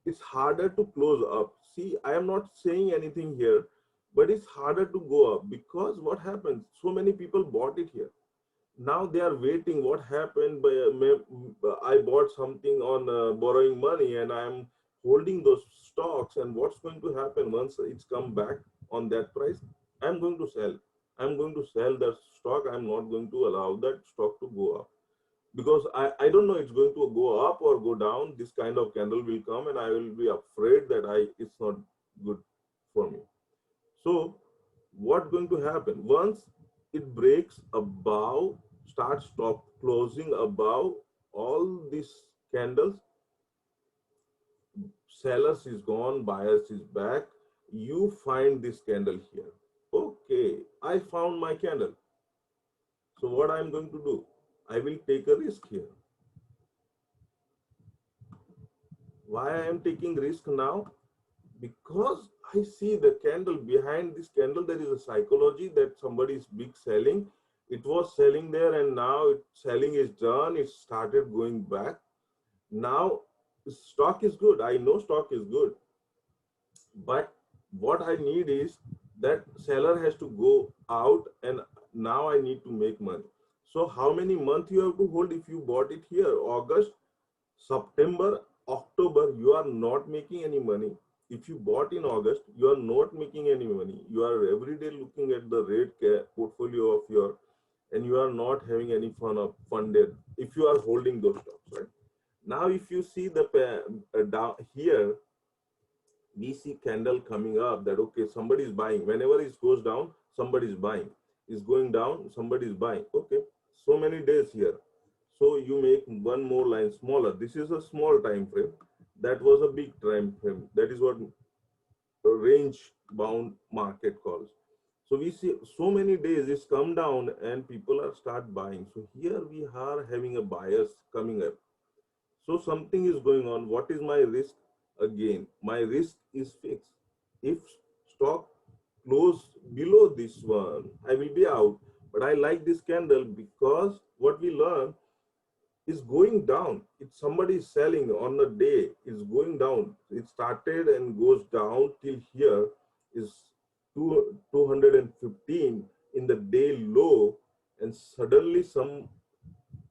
It's harder to close up. See, I am not saying anything here, but it's harder to go up because what happens? So many people bought it here. Now they are waiting. What happened? I bought something on borrowing money, and I'm holding those stocks. And what's going to happen once it's come back on that price? I'm going to sell. I'm going to sell that stock. I'm not going to allow that stock to go up because I don't know it's going to go up or go down. This kind of candle will come, and I will be afraid that it's not good for me. So what's going to happen once it breaks above, start stop closing above all these candles, sellers is gone, buyers is back. You find this candle here. Okay, I found my candle. So what I'm going to do, I will take a risk here. Why I am taking risk now? Because I see the candle behind this candle. There is a psychology that somebody is big selling. It was selling there, and now selling is done. It started going back. Now stock is good. I know stock is good, but what I need is that seller has to go out, and now I need to make money. So how many months you have to hold if you bought it here? August, September, October, you are not making any money. If you bought in August, you are not making any money. You are every day looking at the rate portfolio of your, and you are not having any fun there if you are holding those stocks, right? Now, if you see the down here, we see candle coming up that okay, somebody is buying. Whenever it goes down, somebody is buying. It's going down, somebody is buying. Okay, so many days here. So you make one more line smaller. This is a small time frame. That was a big time frame. That is what a range bound market calls. So we see so many days it's come down and people are start buying. So here we are having a bias coming up. So something is going on. What is my risk? Again, my risk is fixed. If stock close below this one, I will be out. But I like this candle because what we learn is going down. If somebody is selling on a day, it's going down. It started and goes down till here is 215 in the day low, and suddenly some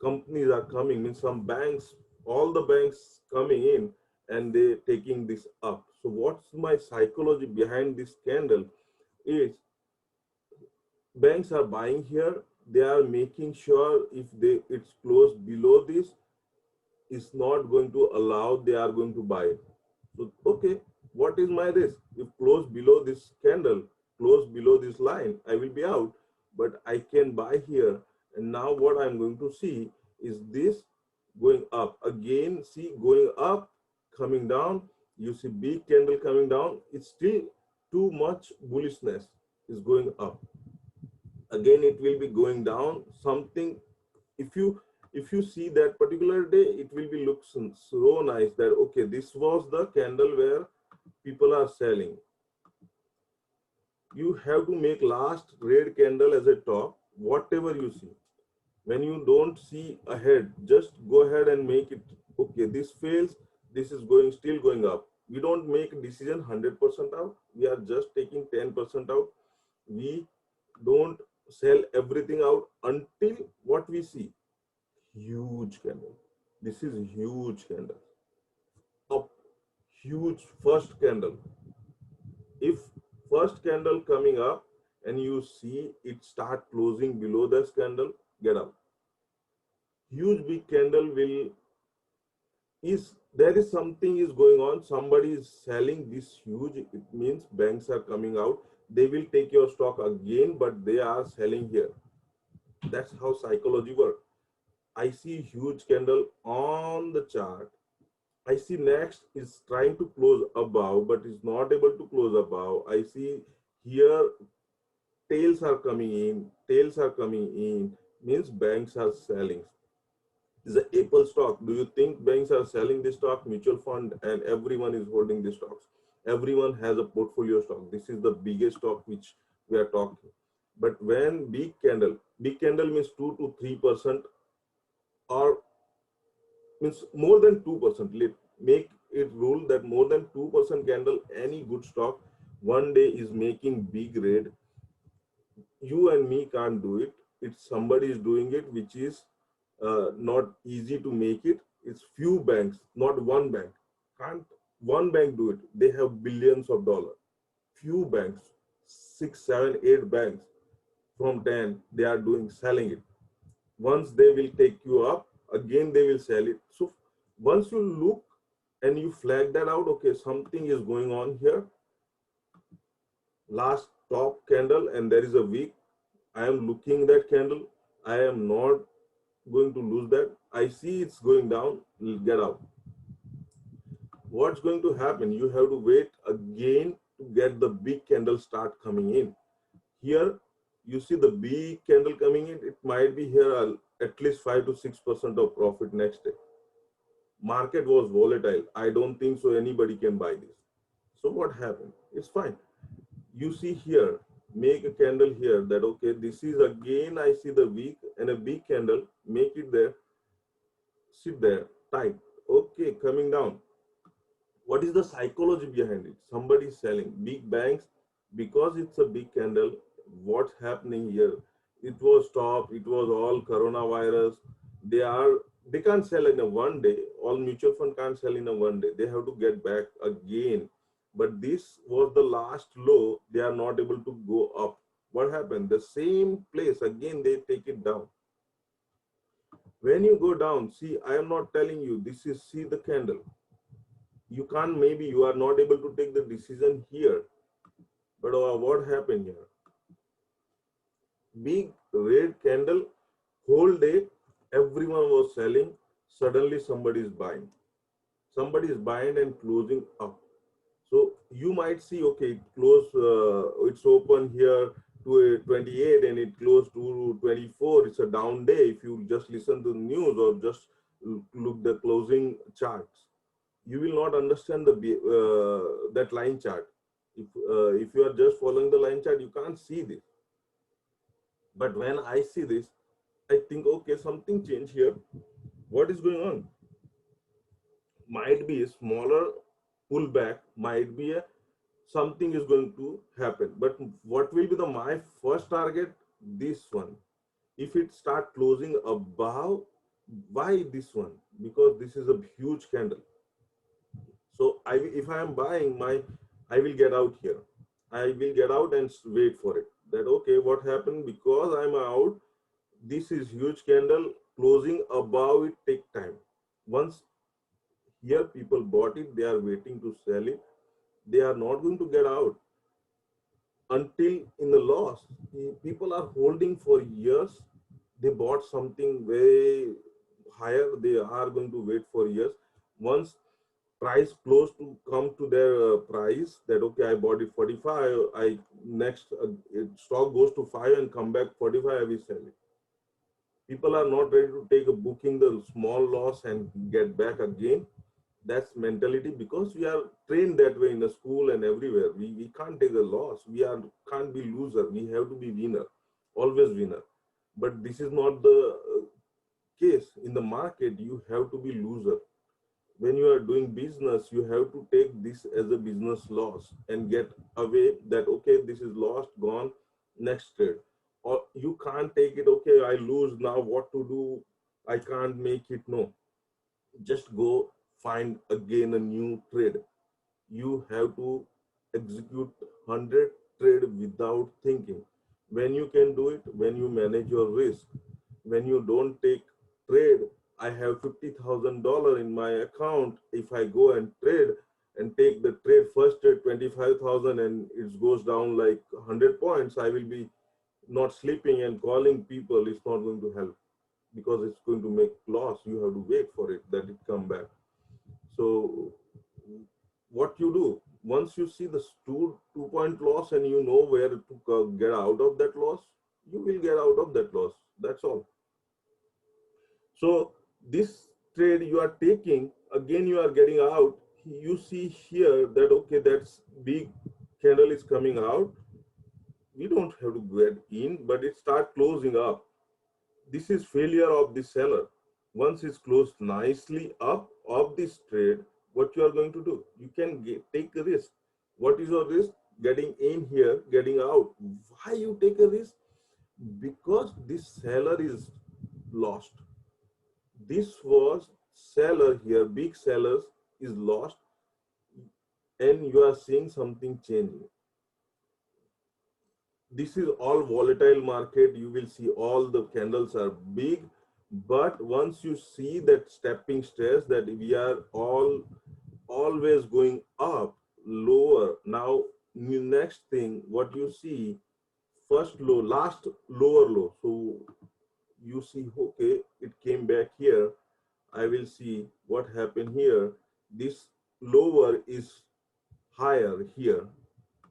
companies are coming, means some banks, all the banks coming in and they taking this up. So what's my psychology behind this candle is banks are buying here. They are making sure if it's closed below this, is not going to allow, they are going to buy it. So okay, what is my risk? If close below this candle, close below this line, I will be out, but I can buy here. And now what I'm going to see is this going up again. See, going up, coming down. You see big candle coming down. It's still too much bullishness is going up. Again, it will be going down. Something, if you see that particular day, it will be looks so nice that okay, this was the candle where people are selling. You have to make last red candle as a top. whatever you see. When you don't see ahead, just go ahead and make it. Okay, this fails, this is going still going up. We don't make a decision 100% out. We are just taking 10% out. We don't sell everything out until what we see. Huge candle. This is a huge candle. Up, huge first candle. If first candle coming up and you see it start closing below this candle, get out. Huge big candle will is there is something is going on, somebody is selling this huge, it means banks are coming out, they will take your stock again, but they are selling here. That's how psychology works. I see huge candle on the chart. I see next is trying to close above but is not able to close above. I see here tails are coming in, means banks are selling. Is a Apple stock. Do you think banks are selling this stock? Mutual fund and everyone is holding these stocks. Everyone has a portfolio stock. This is the biggest stock which we are talking. But when big candle means 2 to 3% or means more than 2%. Let make it rule that more than 2% candle, any good stock one day is making big red. You and me can't do it. It's somebody is doing it, which is not easy to make it. It's few banks, not one bank. Can't one bank do it? They have billions of dollars. Few banks, 6, 7, 8 banks from 10, they are doing selling it. Once they will take you up, again they will sell it. So once you look and you flag that out, okay, something is going on here. Last top candle and there is a wick. I am looking that candle. I am not going to lose that. I see it's going down, get out. What's going to happen? You have to wait again to get the big candle start coming in. Here, you see the big candle coming in, it might be here at least 5 to 6% of profit next day. Market was volatile. I don't think so anybody can buy this. So what happened? It's fine. You see here, make a candle here that, okay, this is again, I see the weak and a big candle, make it there, sit there, tight. Okay, coming down. What is the psychology behind it? Somebody is selling. Big banks, because it's a big candle, what's happening here? It was top, it was all coronavirus. They can't sell in a one day. All mutual fund can't sell in a one day. They have to get back again. But this was the last low. They are not able to go up. What happened? The same place, again, they take it down. When you go down, see, I am not telling you, this is, see the candle. You can't, maybe you are not able to take the decision here. But what happened here? Big red candle, whole day, everyone was selling. Suddenly somebody is buying. Somebody is buying and closing up. So you might see, okay, it's open here to 28 and it closed to 24. It's a down day. If you just listen to the news or just look the closing charts, you will not understand that line chart. If you are just following the line chart, you can't see this. But when I see this, I think, okay, something changed here. What is going on? Might be a smaller pullback, might be something is going to happen. But what will be my first target? This one. If it start closing above, why this one? Because this is a huge candle. So if I am buying I will get out here. I will get out and wait for it. That, okay, what happened? Because I'm out, this is huge candle, closing above it take time. Once here people bought it, they are waiting to sell it. They are not going to get out until in the loss. People are holding for years. They bought something way higher. They are going to wait for years. Once price close to come to their price, that, okay, I bought it 45, stock goes to 5 and come back 45, I will sell it. People are not ready to take a booking the small loss and get back again. That's mentality, because we are trained that way in the school and everywhere. We can't take a loss. Can't be loser. We have to be winner, always winner. But this is not the case. In the market, you have to be loser. When you are doing business, you have to take this as a business loss and get away that, okay, this is lost, gone, next trade. Or you can't take it, okay, I lose now, what to do? I can't make it. No, just go find again a new trade. You have to execute 100 trade without thinking. When you can do it, when you manage your risk, when you don't take trade. I have $50,000 in my account. If I go and trade and take the trade first trade 25,000 and it goes down like 100 points, I will be not sleeping and calling people. It's not going to help because it's going to make loss. You have to wait for it that it come back. So what you do once you see the two-point loss and you know where to get out of that loss, you will get out of that loss. That's all. So this trade you are taking, again you are getting out. You see here that, okay, that's big candle is coming out. We don't have to get in, but it start closing up. This is failure of the seller. Once it's closed nicely up of this trade, what you are going to do? You can take a risk. What is your risk? Getting in here, getting out. Why you take a risk? Because this seller is lost. This was seller here, big sellers is lost, and you are seeing something changing. This is all volatile market. You will see all the candles are big, but once you see that stepping stairs that we are all always going up, lower. Now, next thing, what you see, first low, last lower low. So you see, okay, it came back here. I will see what happened here. This lower is higher here.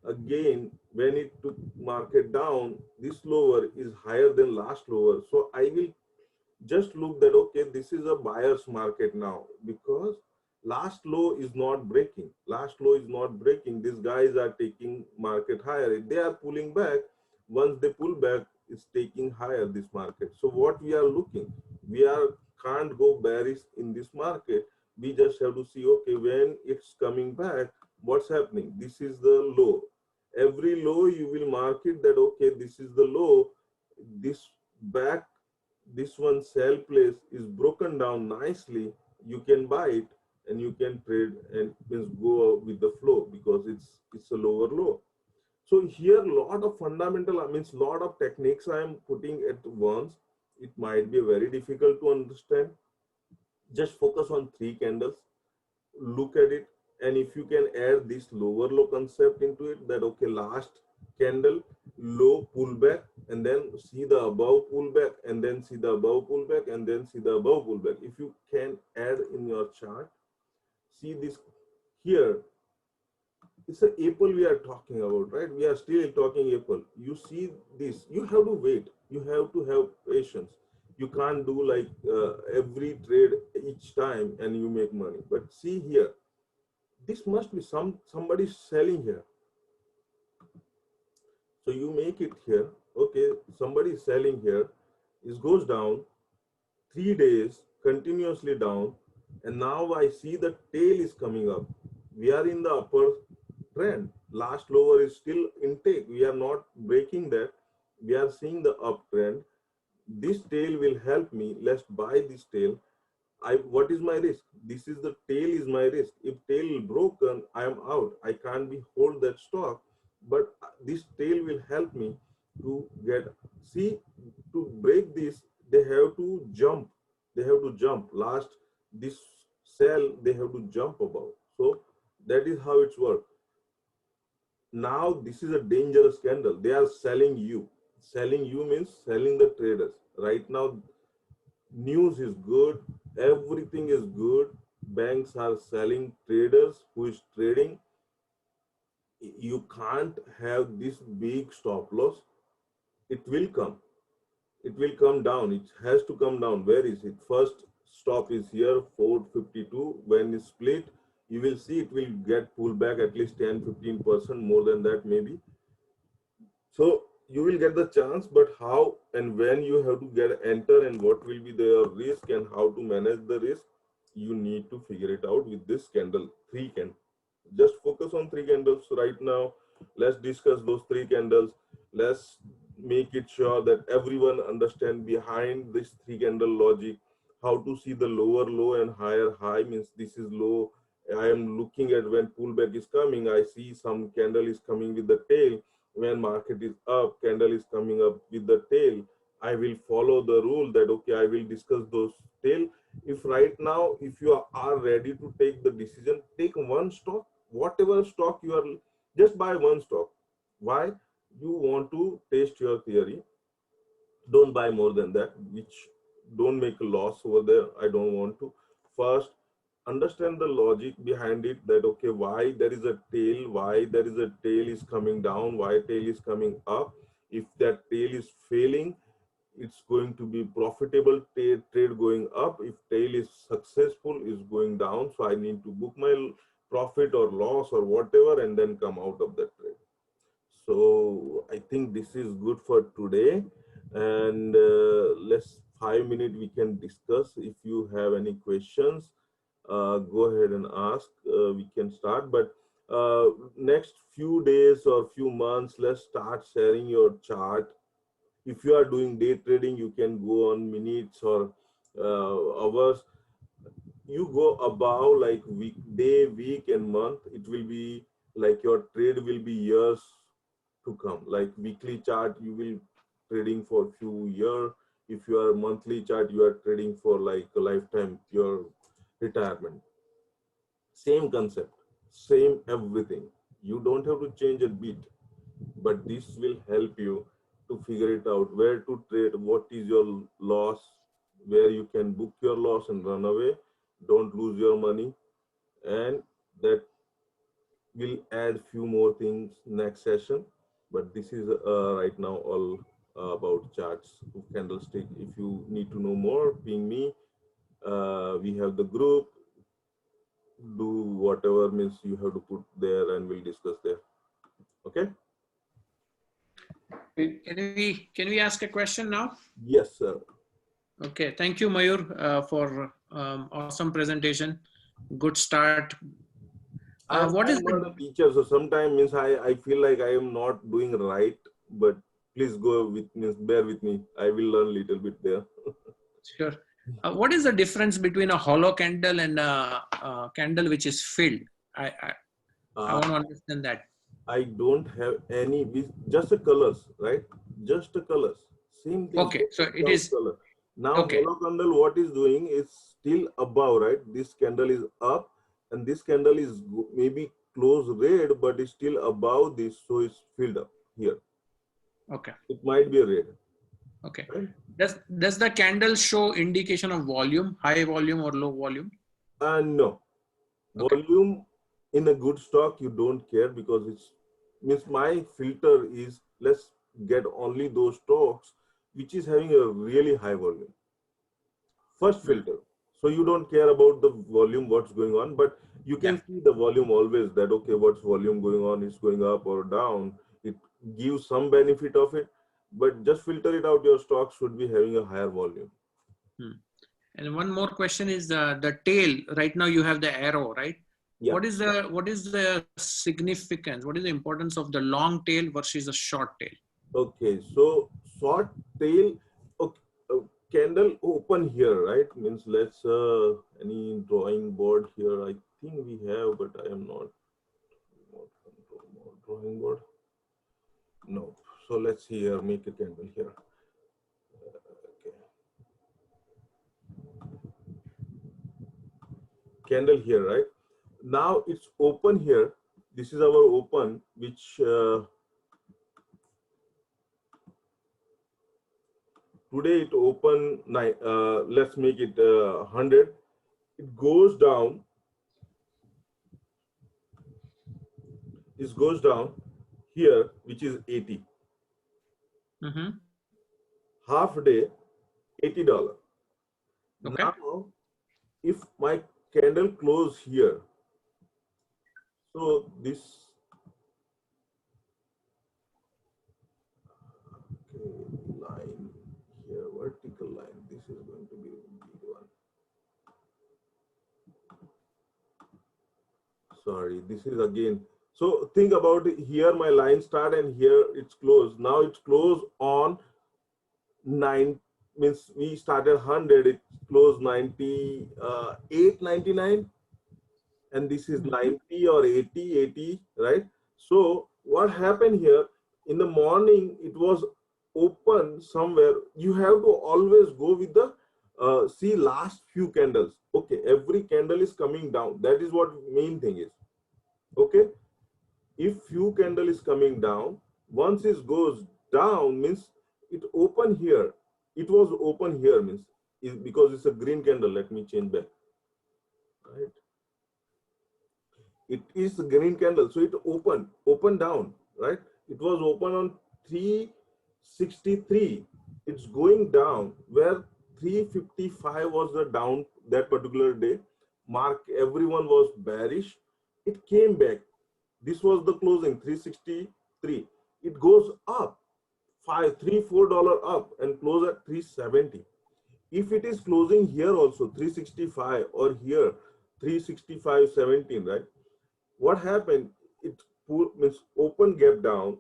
Again, when it took market down, this lower is higher than last lower. So I will just look that, okay, this is a buyer's market now because last low is not breaking. Last low is not breaking. These guys are taking market higher. They are pulling back. Once they pull back, it's taking higher this market. So what we are looking, we are can't go bearish in this market. We just have to see, okay, when it's coming back, what's happening? This is the low. Every low you will mark it that, okay, this is the low. This back, this one sell place is broken down nicely. You can buy it and you can trade and means go with the flow because it's a lower low. So here a lot of fundamental, means lot of techniques I am putting at once. It might be very difficult to understand. Just focus on 3 candles, look at it, and if you can add this lower low concept into it, that, okay, last candle low pullback, and then see the above pullback, and then see the above pullback, and then see the above pullback. If you can add in your chart, see this here, it's an Apple we are talking about, right? We are still talking Apple. You see this, you have to wait. You have to have patience. You can't do like every trade each time and you make money. But see here, this must be somebody selling here. So you make it here. Okay, somebody is selling here. It goes down 3 days continuously down, and now I see the tail is coming up. We are in the upper trend. Last lower is still intake. We are not breaking that. We are seeing the uptrend. This tail will help me. Let's buy this tail. What is my risk? This is the tail is my risk. If tail broken, I am out. I can't be hold that stock. But this tail will help me to get, see, to break this, they have to jump. They have to jump. Last, this sell, they have to jump above. So that is how it's work. Now this is a dangerous candle. They are selling you. Selling you means selling the traders. Right now, news is good. Everything is good. Banks are selling traders who is trading. You can't have this big stop loss. It will come. It will come down. It has to come down. Where is it? First stop is here, 452. When it's split, you will see it will get pulled back at least 10-15%, more than that maybe. So you will get the chance, but how and when you have to get enter and what will be the risk and how to manage the risk, you need to figure it out with this candle. 3 candles. Just focus on 3 candles right now. Let's discuss those 3 candles. Let's make it sure that everyone understand behind this 3 candle logic, how to see the lower low and higher high. Means this is low. I am looking at when pullback is coming. I see some candle is coming with the tail. When market is up, candle is coming up with the tail. I will follow the rule that okay, I will discuss those tail. If right now, if you are ready to take the decision, take one stock, whatever stock you are, just buy one stock. Why? You want to test your theory. Don't buy more than that, which don't make a loss over there. I don't want to. First, understand the logic behind it, that okay, why there is a tail, why there is a tail is coming down, why tail is coming up. If that tail is failing, it's going to be profitable trade going up. If tail is successful, is going down, so I need to book my profit or loss or whatever and then come out of that trade. So I think this is good for today, and let's 5 minutes we can discuss. If you have any questions, go ahead and ask. We can start, but next few days or few months, let's start sharing your chart. If you are doing day trading, you can go on minutes or hours. You go above like week, day, week, and month. It will be like your trade will be years to come. Like weekly chart, you will trading for few years. If you are monthly chart, you are trading for like a lifetime, your retirement. Same concept, same everything. You don't have to change a bit, but this will help you to figure it out, where to trade, what is your loss, where you can book your loss and run away, don't lose your money. And that will add few more things next session, but this is right now all about charts of candlestick. If you need to know more, ping me. We have the group. Do whatever means you have to put there and we'll discuss there. Okay. Can we ask a question now? Yes, sir. Okay, thank you, Mayur, for awesome presentation. Good start. I'm What is not a teacher, so sometimes means I feel like I am not doing right, but please go with me, bear with me. I will learn a little bit there. Sure. What is the difference between a hollow candle and a candle which is filled? I want to understand that. I don't have any, just the colors, right? Just the colors. Same thing. Okay, so it is color. Now, okay. hollow candle, what is doing is still above, right? This candle is up, and this candle is maybe close red, but it's still above this, so it's filled up here. Okay. It might be a red. Okay. Right? Does the candle show indication of volume, high volume or low volume? No. Okay. Volume in a good stock, you don't care, because it's means my filter is let's get only those stocks which is having a really high volume. First filter. So you don't care about the volume, what's going on, but you can see the volume always, that okay, what's volume going on, is going up or down. It gives some benefit of it, but just filter it out. Your stock should be having a higher volume. And one more question is the tail. Right now you have the arrow, right? Yeah. What is the significance? What is the importance of the long tail versus the short tail? Okay, so short tail, okay, candle open here, right? Means let's any drawing board here. I think we have, but I am not drawing board. No. So let's see here. Make a candle here. Okay. Candle here, right? Now it's open here. This is our open, which today it open. Let's make it 100. It goes down. It goes down here, which is 80. Half day, $80. Okay. Now, if my candle close here, so this this is going to be a big one. Sorry, this is again. So think about it. Here my line start and here it's closed. Now it's closed on 9, means we started 100, it closed 98, 99, and this is 90 or 80, right? So what happened here, in the morning it was open somewhere. You have to always go with the see last few candles. Okay, every candle is coming down. That is what main thing is. Okay, if few candle is coming down, once it goes down means it open here. It was open here means because it's a green candle. Let me change back. Right, it is a green candle, so it open down. Right, it was open on 363. It's going down where 355 was the down that particular day. Mark, everyone was bearish. It came back. This was the closing 363. It goes up $3-4 up and close at 370. If it is closing here also 365 or here 365.17, right? What happened? It means open gap down,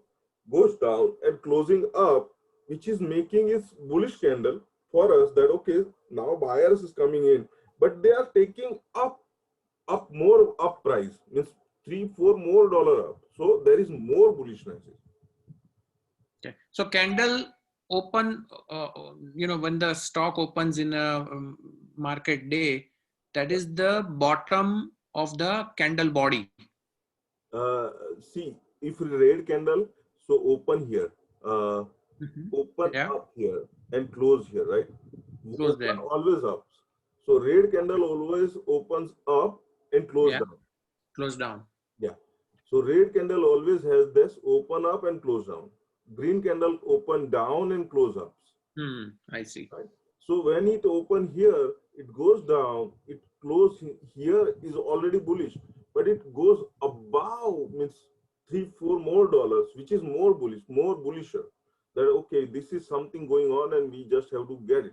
goes down and closing up, which is making its bullish candle for us that okay, now buyers is coming in, but they are taking up more up price, means $3-4 more up. So there is more bullishness. Okay. So candle open, when the stock opens in a market day, that is the bottom of the candle body. See, if red candle, so open here, open Yeah. up here and close here, right? Close Open there. always up. So red candle always opens up and close down. Close down. Yeah. So red candle always has this open up and close down. Green candle open down and close up. I see. Right? So when it open here, it goes down, it close here is already bullish, but it goes above means $3-4 more, which is more bullish, more bullisher. That okay, this is something going on and we just have to get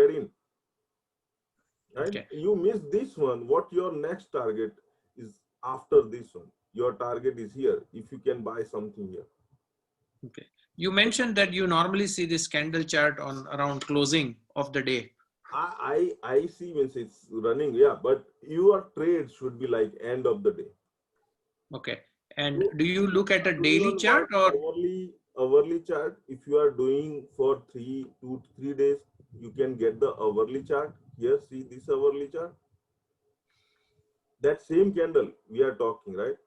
in. Right? Okay. You miss this one. What your next target is after this one? Your target is here. If you can buy something here. Okay. You mentioned that you normally see this candle chart on around closing of the day. I see means it's running, yeah, but your trade should be like end of the day. Okay. And do you look at a daily Even chart one or? hourly chart? If you are doing for 2 to 3 days, you can get the hourly chart. Here, see this hourly chart. That same candle we are talking, right?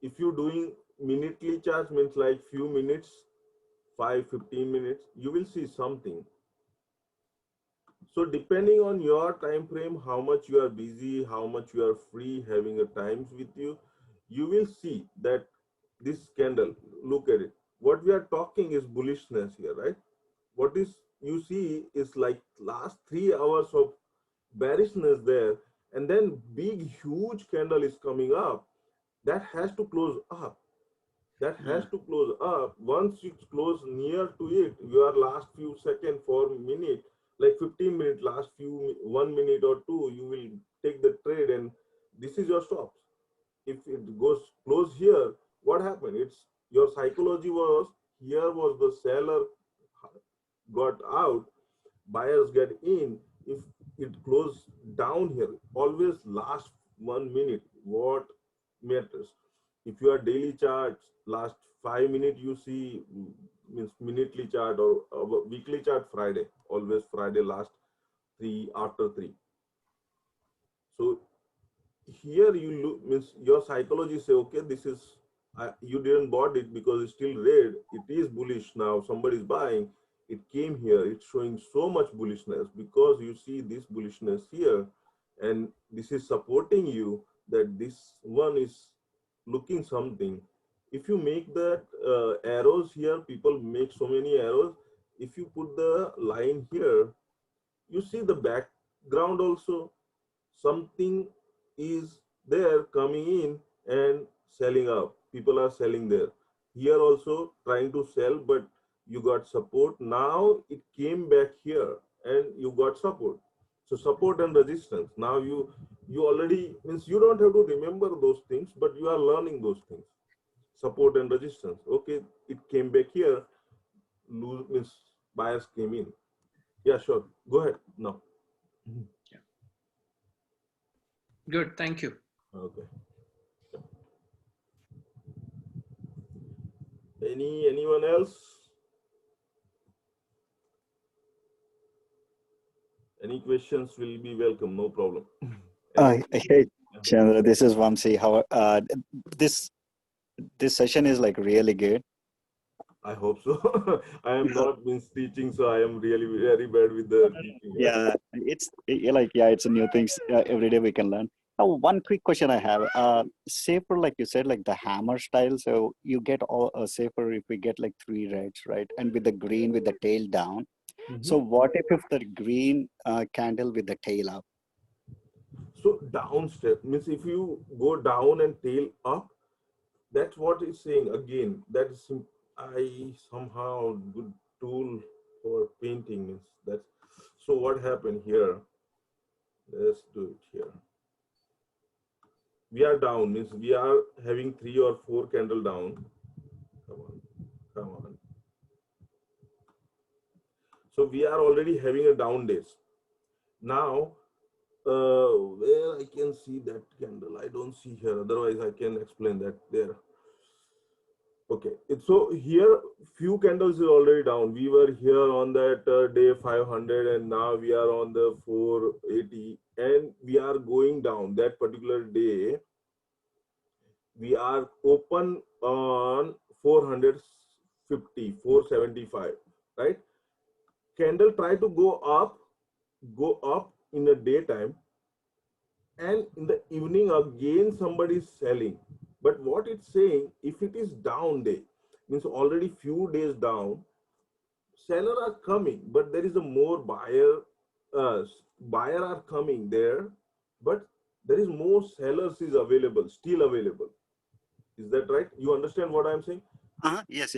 If you're doing minutely charts, means like few minutes, 5-15 minutes, you will see something. So depending on your time frame, how much you are busy, how much you are free, having a times with you, you will see that this candle, look at it. What we are talking is bullishness here, right? What is you see is like last 3 hours of bearishness there, and then big huge candle is coming up. That has to close up. That has to close up. Once it's close near to it, your last few seconds for minute, like 15 minutes, last few 1 minute or two, you will take the trade, and this is your stops. If it goes close here, what happened? It's your psychology was here was the seller got out, buyers get in. If it close down here, always last 1 minute. What matters? If you are daily charts, last 5 minutes you see means minutely chart or weekly chart Friday, always Friday last 3 after 3. So here you look means your psychology say okay, this is you didn't bought it because it's still red, it is bullish now, somebody is buying, it came here, it's showing so much bullishness because you see this bullishness here, and this is supporting you that this one is looking something. If you make that arrows here, people make so many arrows. If you put the line here, you see the background also, something is there coming in and selling up. People are selling there. Here also trying to sell, but you got support. Now it came back here and you got support. So support and resistance. Now you already means you don't have to remember those things, but you are learning those things. Support and resistance. Okay, it came back here. Lose means buyers came in. Yeah, sure. Go ahead now. Good, thank you. Okay. Anyone else? Any questions will be welcome. No problem. Hey, Chandra, this is Vamsi. How this session is like really good. I hope so. I am not means teaching, so I am really very bad with the teaching. Yeah, it's it's a new things every day we can learn. One quick question I have. Say for like you said, like the hammer style. So you get all say for if we get like 3 reds, right, and with the green with the tail down. So what if the green candle with the tail up? So down step means if you go down and tail up, that's what it's saying again. That is I somehow good tool for painting means that's so what happened here. Let's do it here. We are down means we are having 3 or 4 candle down. Come on. So we are already having a down days. Now where I can see that candle, I don't see here. Otherwise, I can explain that there. Okay, so here few candles is already down. We were here on that day 500, and now we are on the 480, and we are going down. That particular day, we are open on 450, 475, right? Candle try to go up in the daytime, and in the evening again somebody is selling. But what it's saying, if it is down day, means already few days down, seller are coming, but there is a more buyer are coming there, but there is more sellers is available, still available. Is that right? You understand what I'm saying? Yes.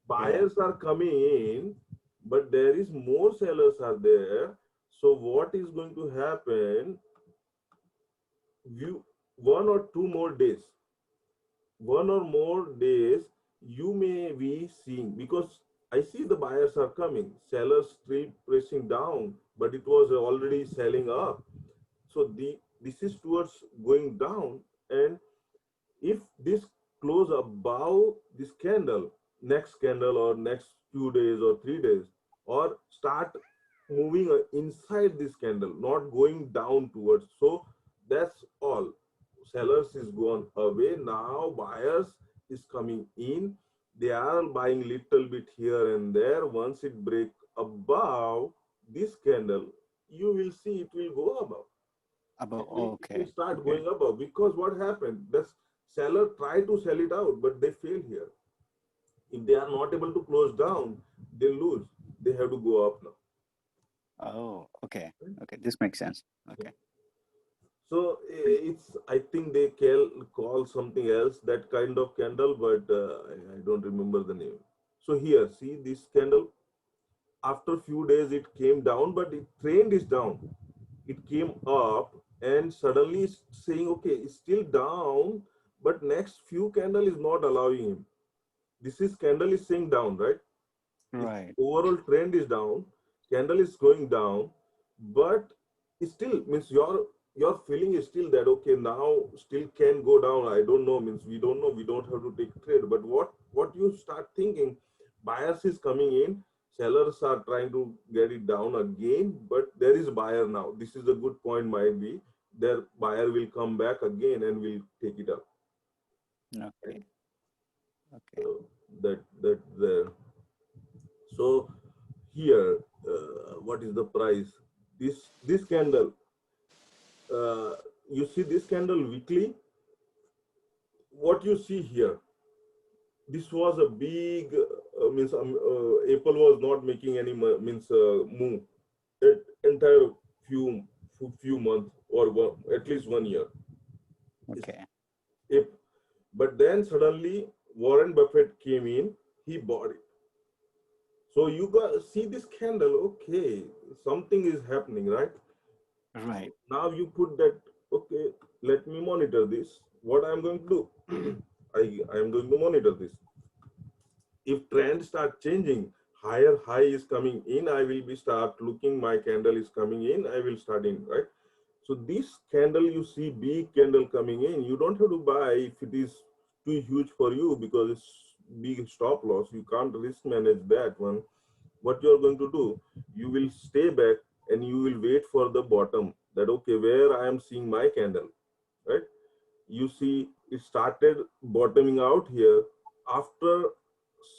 Buyers are coming in, but there is more sellers are there. So what is going to happen? You 1 or 2 more days, 1 or more days, you may be seeing, because I see the buyers are coming, sellers still pressing down, but it was already selling up. So this is towards going down, and if this close above this candle, next candle or next 2 days or 3 days, or start moving inside this candle, not going down towards, so that's all. Sellers is gone away. Now buyers is coming in. They are buying little bit here and there. Once it break above this candle, you will see it will go above. It will start going above, because what happened? The seller try to sell it out, but they fail here. If they are not able to close down, they lose. They have to go up now. Oh, okay. Okay, this makes sense. Okay. So it's, I think they call something else, that kind of candle, but I don't remember the name. So here, see this candle, after few days it came down, but it trend is down. It came up and suddenly it's saying, okay, it's still down, but next few candle is not allowing him. This is candle is saying down, right? Right. Overall trend is down, candle is going down, but it still means your feeling is still that, okay, now still can go down. I don't know, means we don't know, we don't have to take trade. But what you start thinking, buyers is coming in, sellers are trying to get it down again, but there is buyer now. This is a good point, might be their buyer will come back again and will take it up. Okay. Okay. So that there. So here, what is the price? This candle, you see this candle weekly. What you see here, this was a big means Apple was not making any move that entire few months or at least 1 year. Okay. But then suddenly Warren Buffett came in, he bought it. So you got see this candle, okay, something is happening, right? Right. Now you put that, okay, let me monitor this. What I'm going to do, I am going to monitor this. If trends start changing, higher high is coming in, I will be start looking, my candle is coming in, I will start in, right? So this candle, you see big candle coming in, you don't have to buy if it is too huge for you because it's big stop loss. You can't risk manage that one. What you're going to do, you will stay back and you will wait for the bottom, that okay, where I am seeing my candle, right? You see it started bottoming out here. After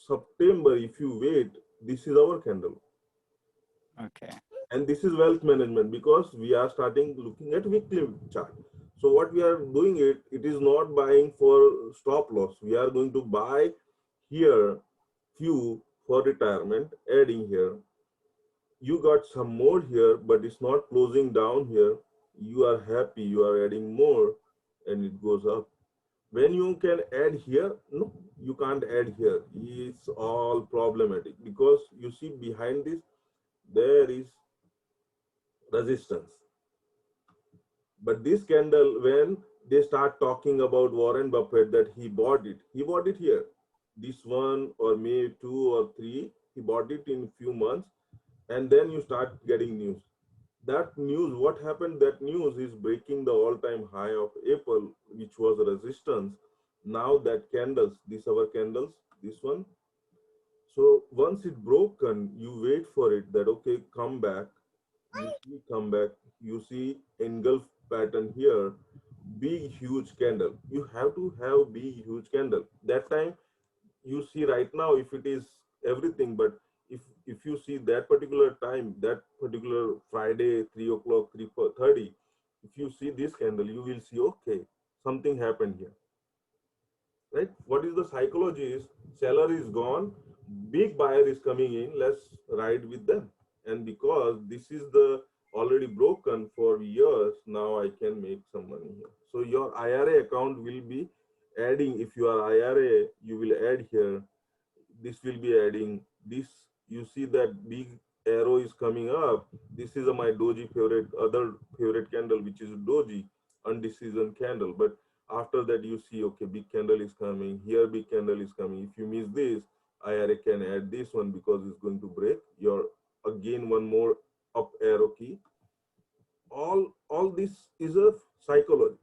September, if you wait, this is our candle. Okay. And this is wealth management because we are starting looking at weekly chart. So what we are doing, it is not buying for stop loss. We are going to buy here few for retirement, adding here. You got some more here, but it's not closing down here. You are happy, you are adding more, and it goes up. When you can add here, no, you can't add here. It's all problematic because you see behind this, there is resistance. But this candle, when they start talking about Warren Buffett that he bought it here. This one or maybe 2 or 3, he bought it in few months, and then you start getting news. That news, what happened? That news is breaking the all-time high of Apple, which was a resistance. Now that candles, these our candles, this one. So once it broken, you wait for it that okay, come back. You see come back. You see engulf pattern here, big huge candle. You have to have big huge candle. That time you see right now if it is everything, but if you see that particular time, that particular Friday 3 o'clock 3:30, if you see this candle, you will see okay, something happened here, right? What is the psychology is seller is gone, big buyer is coming in, let's ride with them. And because this is the already broken for years, now I can make some money here. So your IRA account will be adding. If you are IRA, you will add here, this will be adding this. You see that big arrow is coming up. This is my doji favorite, other favorite candle, which is doji undecision candle. But after that you see okay, big candle is coming here, big candle is coming. If you miss this, IRA can add this one because it's going to break your again one more up arrow key. All this is a psychology.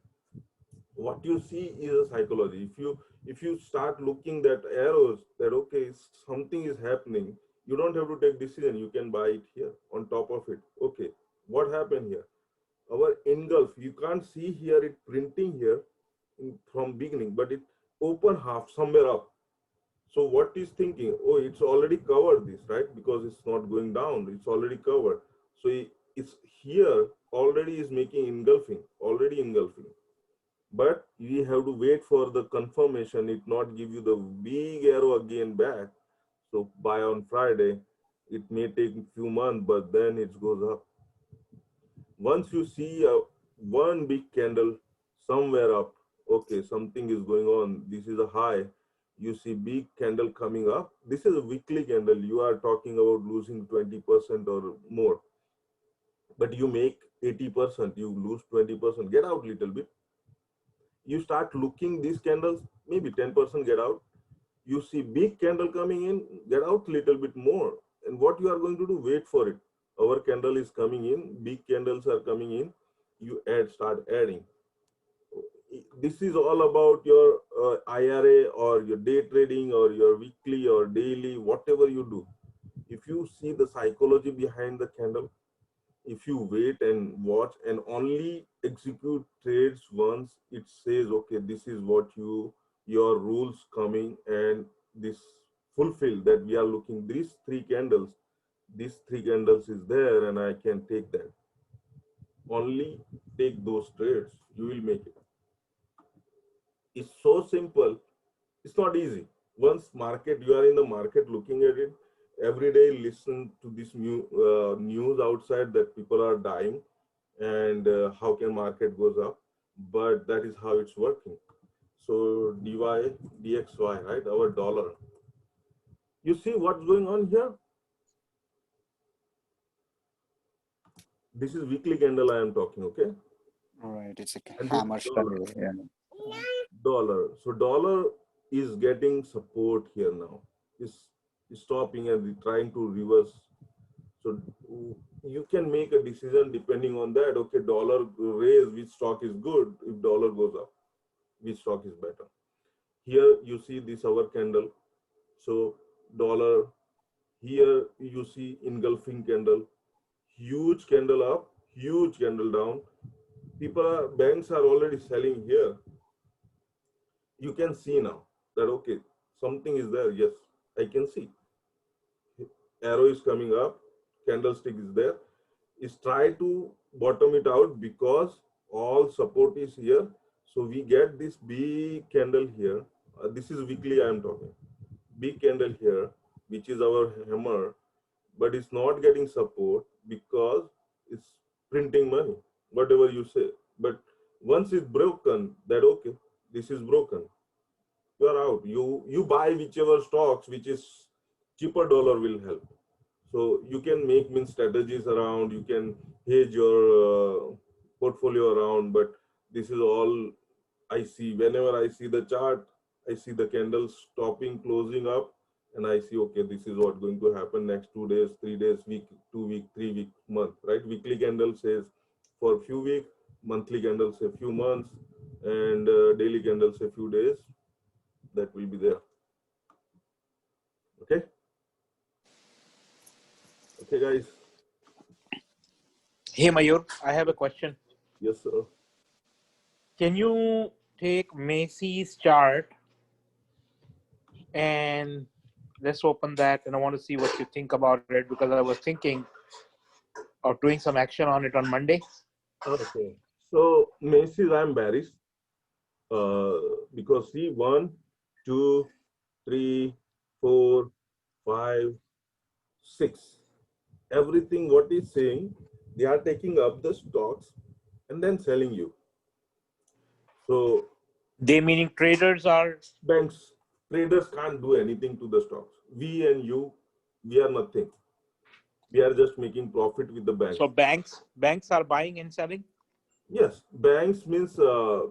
What you see is a psychology. If you start looking that arrows that okay, something is happening, you don't have to take decision, you can buy it here on top of it. Okay, what happened here? Our engulf, you can't see here it printing here from beginning, but it open half somewhere up. So what is thinking, oh, it's already covered this, right? Because it's not going down, it's already covered. So it's here already is making engulfing, already engulfing. But you have to wait for the confirmation, it not give you the big arrow again back. So buy on Friday, it may take a few months, but then it goes up. Once you see one big candle somewhere up, okay, something is going on, this is a high, you see big candle coming up, this is a weekly candle, you are talking about losing 20% or more, but you make 80%, you lose 20%, get out little bit. You start looking these candles, maybe 10% get out. You see big candle coming in, get out little bit more. And what you are going to do, wait for it. Our candle is coming in, big candles are coming in, you start adding. This is all about your IRA or your day trading or your weekly or daily, whatever you do. If you see the psychology behind the candle, if you wait and watch and only execute trades once it says okay, this is what your rules coming, and this fulfill that we are looking these three candles is there and I can take that, only take those trades, you will make it. It's so simple. It's not easy. Once market, you are in the market looking at it every day, listen to this news outside that people are dying and how can market goes up, but that is how it's working. So DY, DXY, right? Our dollar. You see what's going on here? This is weekly candle I am talking, okay? All right, it's a And this hammer dollar, style. Yeah. dollar. So dollar is getting support here now. Is stopping and trying to reverse. So you can make a decision depending on that. Okay, dollar raise, which stock is good. If dollar goes up, which stock is better. Here you see this hour candle. So dollar. Here you see engulfing candle. Huge candle up, huge candle down. Banks are already selling here. You can see now that, okay, something is there. Yes, I can see. Arrow is coming up, candlestick is there. Is try to bottom it out because all support is here. So we get this big candle here. This is weekly I am talking. Big candle here, which is our hammer, but it's not getting support because it's printing money, whatever you say. But once it's broken, that okay, this is broken. You are out. You buy whichever stocks which is cheaper dollar will help. So you can make strategies around. You can hedge your portfolio around. But this is all I see. Whenever I see the chart, I see the candles stopping, closing up, and I see, okay, this is what's going to happen next 2 days, 3 days, week, 2 week, 3 week, month, right? Weekly candle says for a few weeks, monthly candle say few months, and daily candle say few days. That will be there. Okay. Okay, guys. Hey Mayur, I have a question. Yes, sir. Can you take Macy's chart and let's open that, and I want to see what you think about it, because I was thinking of doing some action on it on Monday. Okay. So Macy's, I'm bearish. Because see 1, 2, 3, 4, 5, 6. Everything what is saying, they are taking up the stocks and then selling you. So They meaning traders are. banks, traders can't do anything to the stocks. We and you, we are nothing. We are just making profit with the banks. So banks are buying and selling. Yes, banks means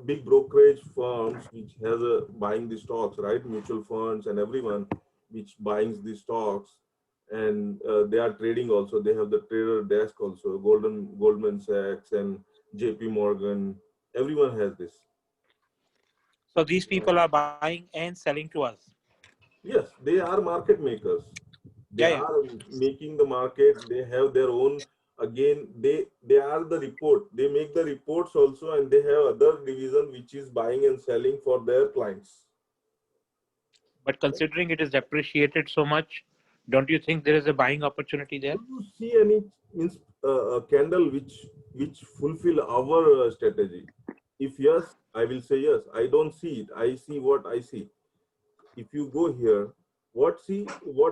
big brokerage firms which has buying the stocks, right? Mutual funds and everyone which buying the stocks, and they are trading also. They have the trader desk also. Goldman Sachs and JP Morgan. Everyone has this. So these people are buying and selling to us. Yes, they are market makers. They Yeah. are making the market. They have their own. Again, they are the report. They make the reports also, and they have other division which is buying and selling for their clients. But considering it is depreciated so much, don't you think there is a buying opportunity there? Do you see any candle which fulfill our strategy? If yes, I will say yes. I don't see it. I see what I see. If you go here, what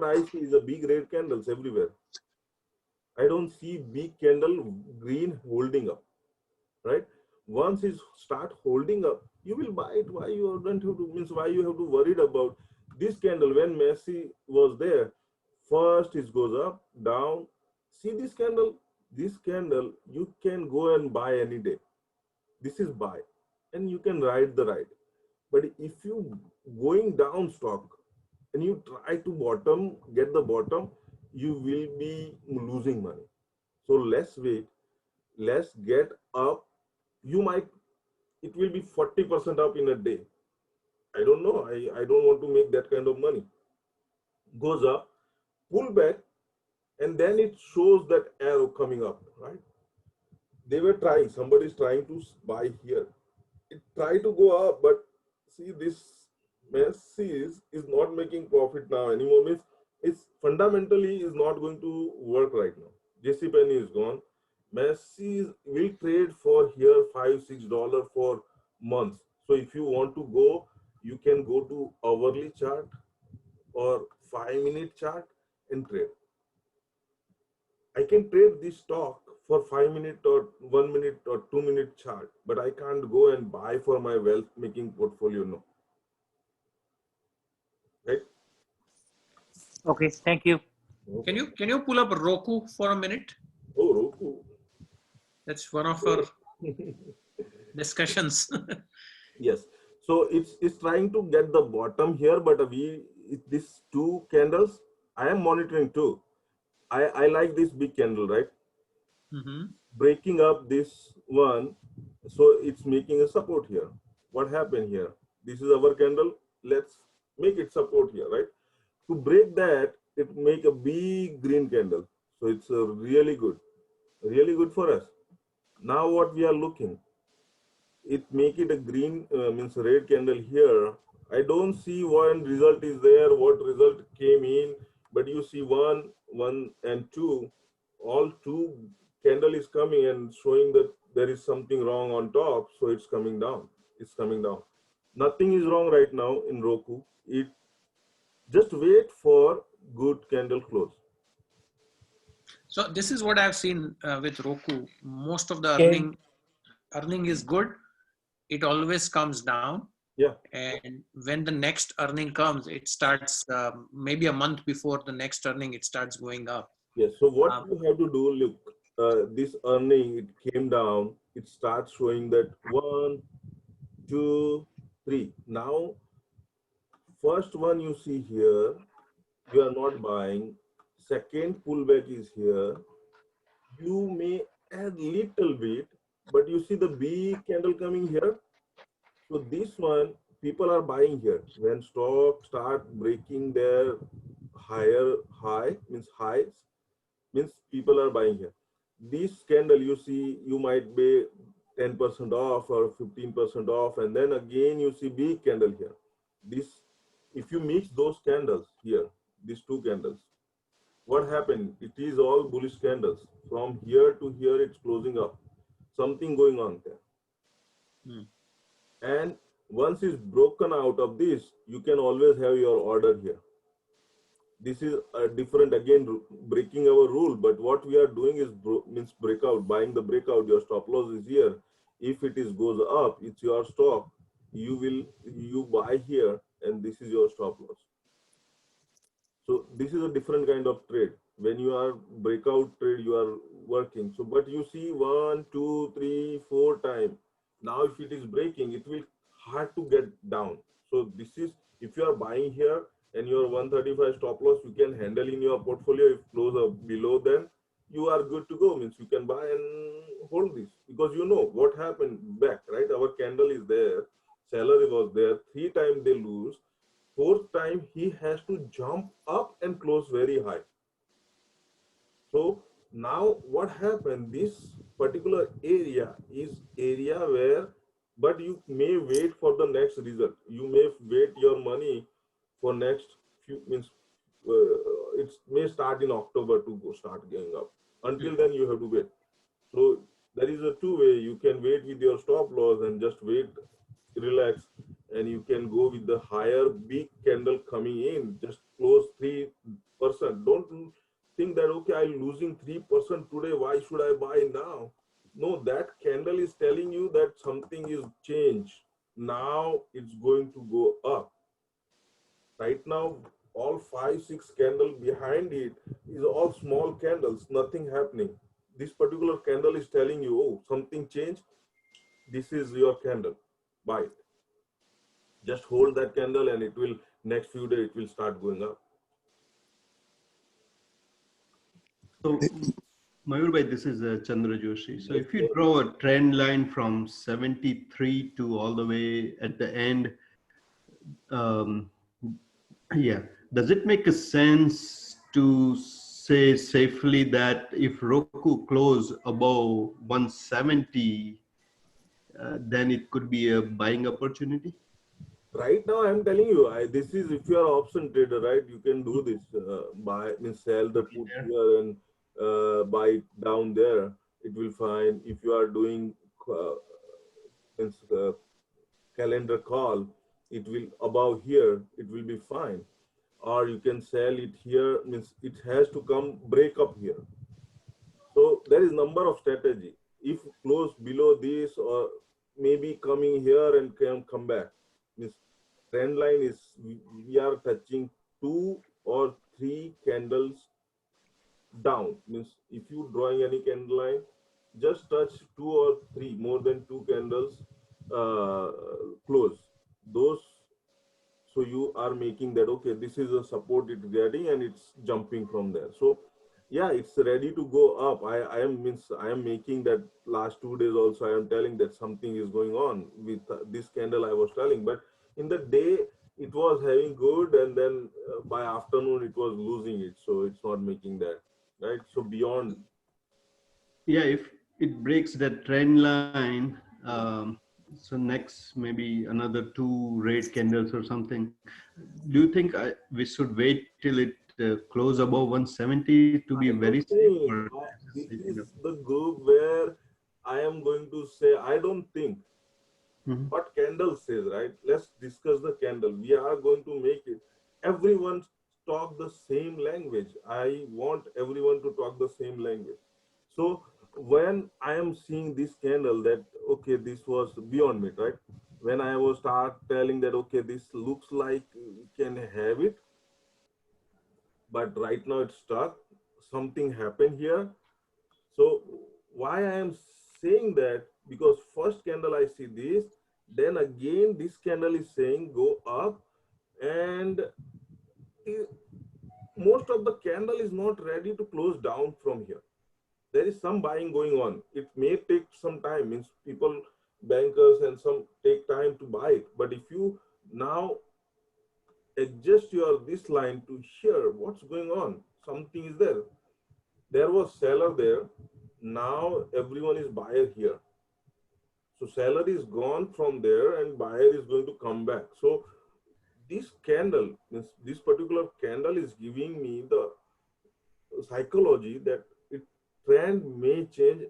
I see is a big red candles everywhere. I don't see big candle green holding up, right? Once it start holding up, you will buy it. Why you don't have to, why you have to worried about this candle? When Messi was there, first it goes up, down. See this candle you can go and buy any day. This is buy, and you can ride the ride. But if you going down stock and you try to get the bottom, you will be losing money. So let's wait, let's get up. It will be 40% up in a day. I don't know. I don't want to make that kind of money. Goes up, pull back, and then it shows that arrow coming up, right? Somebody's trying to buy here. It tried to go up, but see this Messi is not making profit now anymore. Means it's fundamentally is not going to work right now. JCPenney is gone. Messi will trade for here $5-6 for months. So if you want to go, you can go to hourly chart or 5-minute chart and trade. I can trade this stock for 5-minute or 1-minute or 2-minute chart, but I can't go and buy for my wealth making portfolio. No. Right? Okay, thank you. Can you pull up Roku for a minute? Oh, Roku. That's one of our discussions. Yes. So it's trying to get the bottom here, but these two candles, I am monitoring too. I like this big candle, right? Hmm. Breaking up this one, so it's making a support here. What happened here? This is our candle. Let's make it support here, right? To break that, it make a big green candle. So it's really good for us. Now what we are looking, it make it a green means red candle here. I don't see one result is there, what result came in, but you see one and two, all two candle is coming and showing that there is something wrong on top, so it's coming down. It's coming down. Nothing is wrong right now in Roku. It just wait for good candle close. So this is what I've seen with Roku. Most of the Okay. earning is good. It always comes down. Yeah. And when the next earning comes, it starts maybe a month before the next earning, it starts going up. Yes. So what Um, you have to do, look, this earning, it came down. It starts showing that 1, 2, 3. Now, first one you see here, you are not buying. Second pullback is here. You may add little bit, but you see the big candle coming here. So this one, people are buying here. When stock start breaking their higher high, means highs, means people are buying here. This candle you see, you might be 10% off or 15% off, and then again you see big candle here. This, if you mix those candles here, these two candles, what happened? It is all bullish candles. From here to here, it's closing up. Something going on there. hmm. And once it's broken out of this, you can always have your order here. This is a different, again, breaking our rule, but what we are doing is means breakout, buying the breakout. Your stop loss is here. If it is goes up, it's your stop. You buy here, and this is your stop loss. So this is a different kind of trade. When you are breakout trade, you are working. So, but you see 1, 2, 3, 4 times. Now, if it is breaking, it will hard to get down. So this is, if you are buying here and your 135 stop loss, you can handle in your portfolio. If close up below, then you are good to go. Means you can buy and hold this, because you know what happened back, right? Our candle is there, seller was there. 3 times they lose. Fourth time he has to jump up and close very high. So now what happened, this particular area is area where, but you may wait for the next result. You may wait your money for next few, means it may start in October to go start going up. Until then you have to wait. So there is a two way. You can wait with your stop loss and just wait, relax, and you can go with the higher big candle coming in. Just close 3%. Don't think that okay, I'm losing 3% today. Why should I buy now? No, that candle is telling you that something is changed. Now it's going to go up. Right now, all 5, 6 candles behind it is all small candles, nothing happening. This particular candle is telling you, oh, something changed. This is your candle. Buy it. Just hold that candle and it will, next few days, it will start going up. So, Mayur bhai, this is Chandra Joshi. So if you draw a trend line from 73 to all the way at the end, yeah, does it make a sense to say safely that if Roku close above 170, then it could be a buying opportunity? Right now, I'm telling you, this is, if you are option trader, right, you can do this, buy, means sell the put here and buy it down there. It will fine. If you are doing means, calendar call, it will above here, it will be fine. Or you can sell it here, means it has to come break up here. So there is number of strategy. If close below this, or maybe coming here and can come back, means trend line is, we are touching 2 or 3 candles down. Means if you drawing any candle line, just touch two or three, more than two candles uh, close. Those, so you are making that, okay, this is a support it's getting and it's jumping from there. So yeah, it's ready to go up. I am making that last 2 days also. I am telling that something is going on with this candle I was telling, but in the day it was having good, and then by afternoon it was losing it. So it's not making that, right? So beyond. Yeah, if it breaks that trend line, so next maybe another two red candles or something. Do you think we should wait till it close above 170 to be I very don't safe, think or this kind is of? the group where I am going to say, I don't think Mhm. what candle says, right? Let's discuss the candle. We are going to make it. Everyone talk the same language. I want everyone to talk the same language. So when I am seeing this candle, that okay, this was beyond me, right? When I was start telling that okay, this looks like we can have it, but right now it's stuck. Something happened here. So why I am saying that, because first candle I see this, then again this candle is saying go up, and most of the candle is not ready to close down from here. There is some buying going on. It may take some time, means people, bankers and some take time to buy it. But if you now adjust your this line to here, what's going on? Something is there. There was seller there. Now everyone is buyer here. So seller is gone from there and buyer is going to come back. So this candle, this particular candle is giving me the psychology that it trend may change.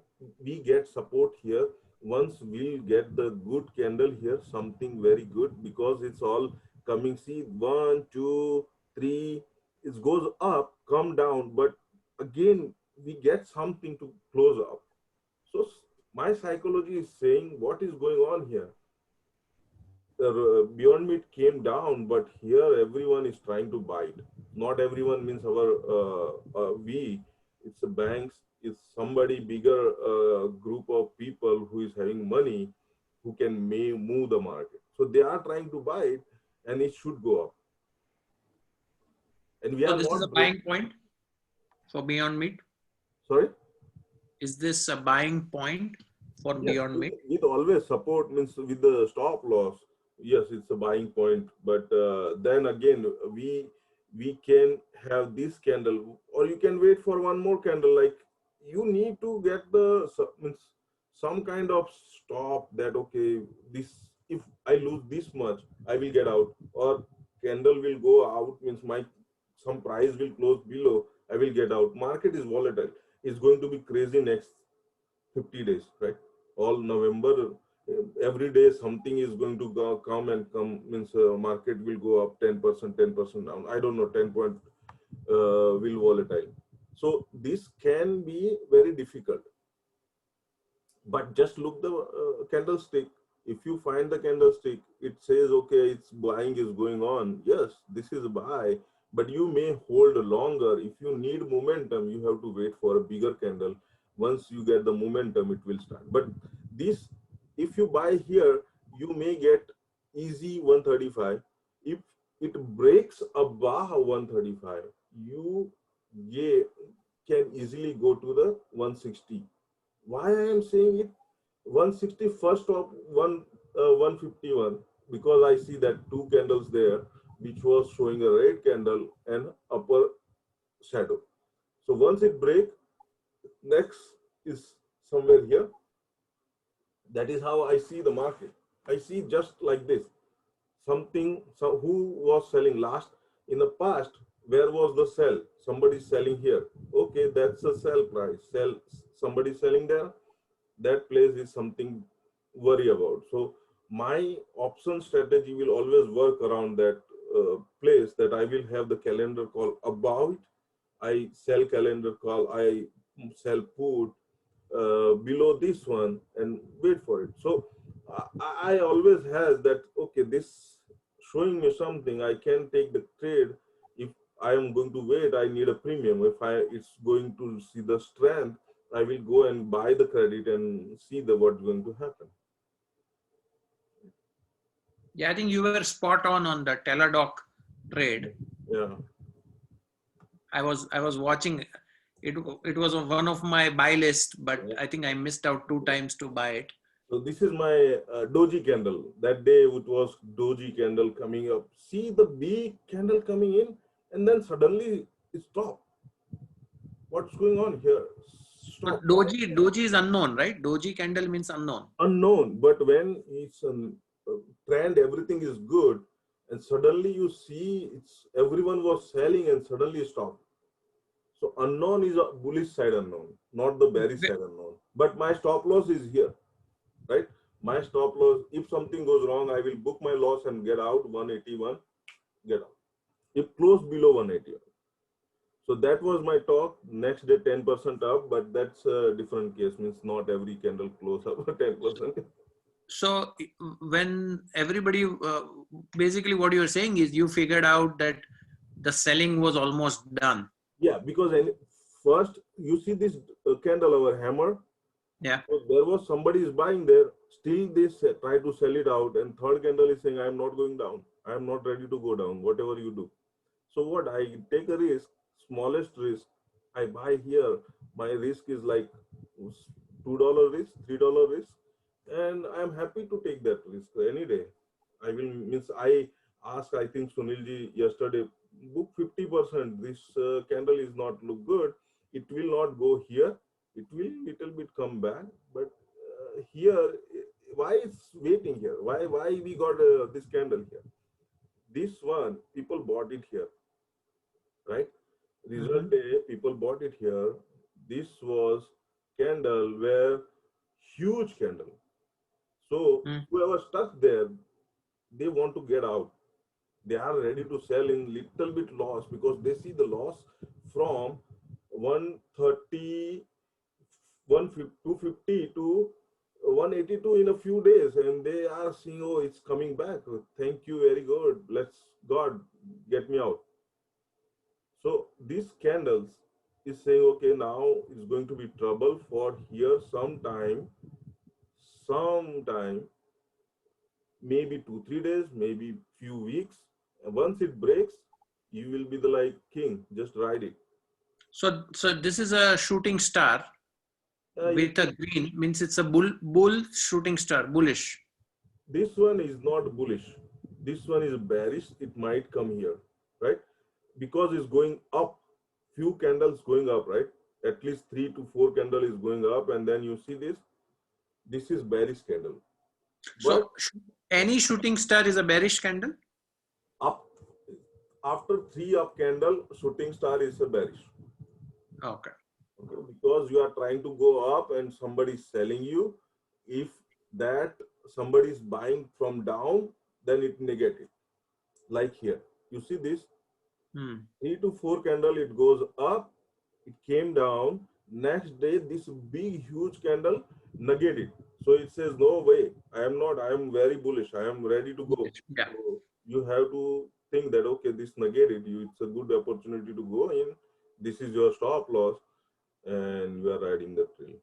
We get support here. Once we'll get the good candle here, something very good, because it's all coming. See, one, two, three, it goes up, come down, but again we get something to close up. So my psychology is saying what is going on here. Beyond Meat came down, but here everyone is trying to buy it. Not everyone means our we. It's the banks. It's somebody bigger group of people who is having money, who can may move the market. So they are trying to buy it, and it should go up. And we So are this is a not break. buying point for Beyond Meat. Sorry. Is this a buying point for Yes, Beyond Meat? with always support, means with the stop loss. Yes, it's a buying point, but then again, we can have this candle, or you can wait for one more candle. Like you need to get the means some kind of stop that okay, this, if I lose this much, I will get out, or candle will go out, means my some price will close below, I will get out. Market is volatile. It's going to be crazy next 50 days, right? All November, every day something is going to come and come, means market will go up 10%, 10% down. I don't know, 10 point will volatile. So this can be very difficult. But just look the candlestick. If you find the candlestick, it says okay, it's buying is going on. Yes, this is a buy, but you may hold longer. If you need momentum, you have to wait for a bigger candle. Once you get the momentum, it will start. But this, if you buy here, you may get easy 135. If it breaks above 135, you can easily go to the 160. Why I am saying it 160 first of 151, because I see that two candles there, which was showing a red candle and upper shadow. So once it break, next is somewhere here. That is how I see the market. I see just like this. Something, so who was selling last in the past? Where was the sell? Somebody selling here. Okay, that's a sell price. Sell, somebody selling there. That place is something worry about. So my option strategy will always work around that place, that I will have the calendar call above it. I sell calendar call, I sell put below this one and wait for it. So I always has that, okay, this showing me something, I can take the trade. If I am going to wait, I need a premium. If I it's going to see the strength, I will go and buy the credit and see what's going to happen. Yeah, I think you were spot on the Teladoc trade. Yeah. I was watching it. It was on one of my buy list, but I think I missed out 2 times to buy it. So this is my doji candle. That day it was doji candle coming up. See the big candle coming in, and then suddenly it stopped. What's going on here? Stop. But doji is unknown, right? Doji candle means unknown. Unknown, but when it's a trend, everything is good, and suddenly you see everyone was selling and suddenly stopped. So unknown is a bullish side unknown, not the bearish side unknown. But my stop loss is here, right? My stop loss, if something goes wrong, I will book my loss and get out 181, get out. If close below 181. So that was my talk. Next day 10% up, but that's a different case. Means not every candle close up 10%. So when everybody, basically what you're saying is you figured out that the selling was almost done. Yeah, because first you see this candle, our hammer. Yeah. So there was somebody is buying there. Still they try to sell it out, and third candle is saying, I am not going down. I am not ready to go down, whatever you do. So what, I take a risk, smallest risk. I buy here. My risk is like $2 risk, $3 risk. And I'm happy to take that risk any day. I will, I asked, I think Sunilji yesterday, book 50%. This candle is not look good. It will not go here. It will little bit come back. But here, why it's waiting here? Why we got this candle here? This one, people bought it here, right? Result day, people bought it here. This was candle where huge candle. So whoever stuck there, they want to get out. They are ready to sell in little bit loss because they see the loss from 130, 250 to 182 in a few days, and they are seeing, oh, it's coming back. Thank you, very good. Let's God get me out. So these candles is saying, okay, now it's going to be trouble for here sometime, maybe 2-3 days, maybe few weeks. And once it breaks, you will be the like king. Just ride it. So this is a shooting star with a green, means it's a bull shooting star, bullish. This one is not bullish. This one is bearish. It might come here, right? Because it's going up, few candles going up, right? At least 3 to 4 candle is going up, and then you see this is bearish candle. But so any shooting star is a bearish candle? Up after 3 up candle, shooting star is a bearish. Okay. Because you are trying to go up and somebody is selling you. If that somebody is buying from down, then it negative. Like here, you see this 3 to 4 candle, it goes up, it came down. Next day, this big huge candle negated. So it says, no way, I am very bullish. I am ready to go. Yeah. So you have to think that, okay, this negated you. It's a good opportunity to go in. This is your stop loss, and you are riding the trail.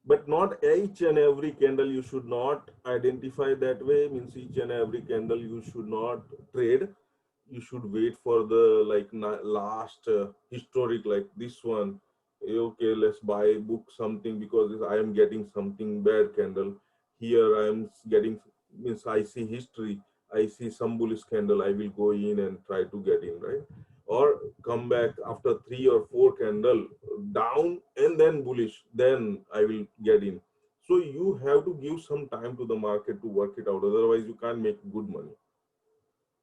But not each and every candle you should not identify that way. Means each and every candle you should not trade. You should wait for the like last historic, like this one. Okay, let's buy, book something because I am getting something bad candle. Here I am getting, means I see history. I see some bullish candle. I will go in and try to get in, right? Or come back after 3 or 4 candle down and then bullish, then I will get in. So you have to give some time to the market to work it out. Otherwise you can't make good money.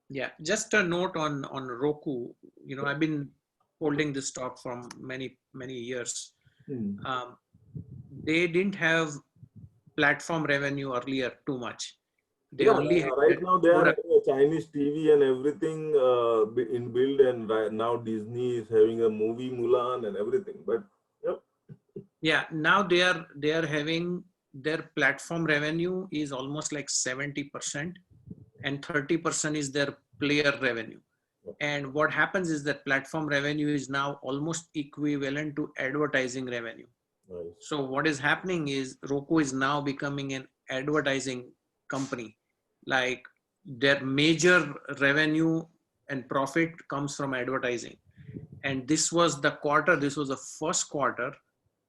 Yeah, just a note on Roku. You know, I've been holding this stock from many years. They didn't have platform revenue earlier too much. They only had right now they are having a Chinese TV and everything inbuilt, and now Disney is having a movie Mulan and everything. But yep. Yeah, now they are having their platform revenue is almost like 70%, and 30% is their player revenue. And what happens is that platform revenue is now almost equivalent to advertising revenue. Nice. So what is happening is Roku is now becoming an advertising company. Like their major revenue and profit comes from advertising. And this was the quarter, this was the first quarter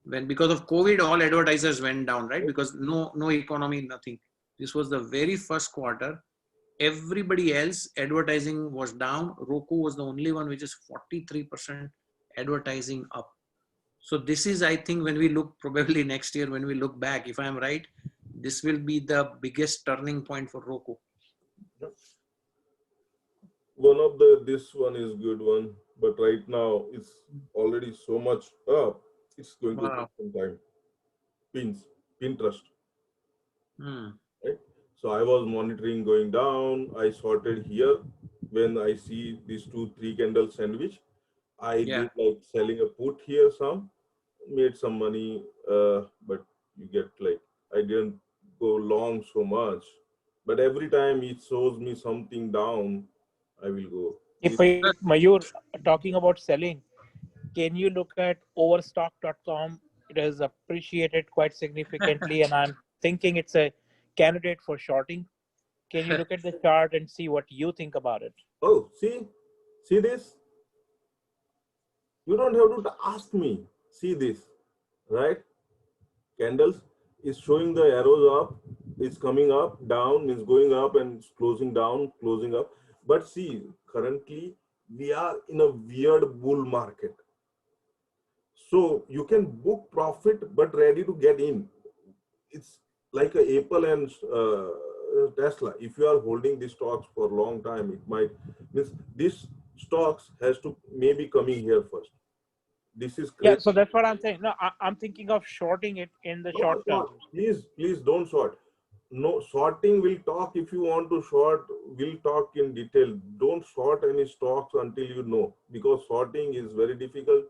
when, because of COVID, all advertisers went down, right? Because no economy, nothing. This was the very first quarter. Everybody else, advertising was down. Roku was the only one which is 43% advertising up. So this is, I think, when we look probably next year, when we look back, if I'm right, this will be the biggest turning point for Roku. This one is good one, but right now it's already so much up. It's going to take some time. Pinterest. Right? So I was monitoring going down. I sorted here. When I see these 2-3 candle sandwich, I did like selling a put here, made some money, but you get like, I didn't go long so much. But every time it shows me something down, I will go. If Mayur, talking about selling, can you look at overstock.com? It has appreciated quite significantly, and I'm thinking it's a candidate for shorting. Can you look at the chart and see what you think about it? Oh, see this? You don't have to ask me. See this, right? Candles is showing the arrows up. It's coming up, down, means going up and closing down, closing up. But see, currently we are in a weird bull market. So you can book profit, but ready to get in. It's like a Apple and Tesla. If you are holding these stocks for a long time, it might means this stocks has to maybe coming here first. This is crazy. Yeah, so that's what I'm saying. No, I'm thinking of shorting it in the short term. Please don't short. No, sorting will talk. If you want to short, we'll talk in detail. Don't short any stocks until you know, because sorting is very difficult.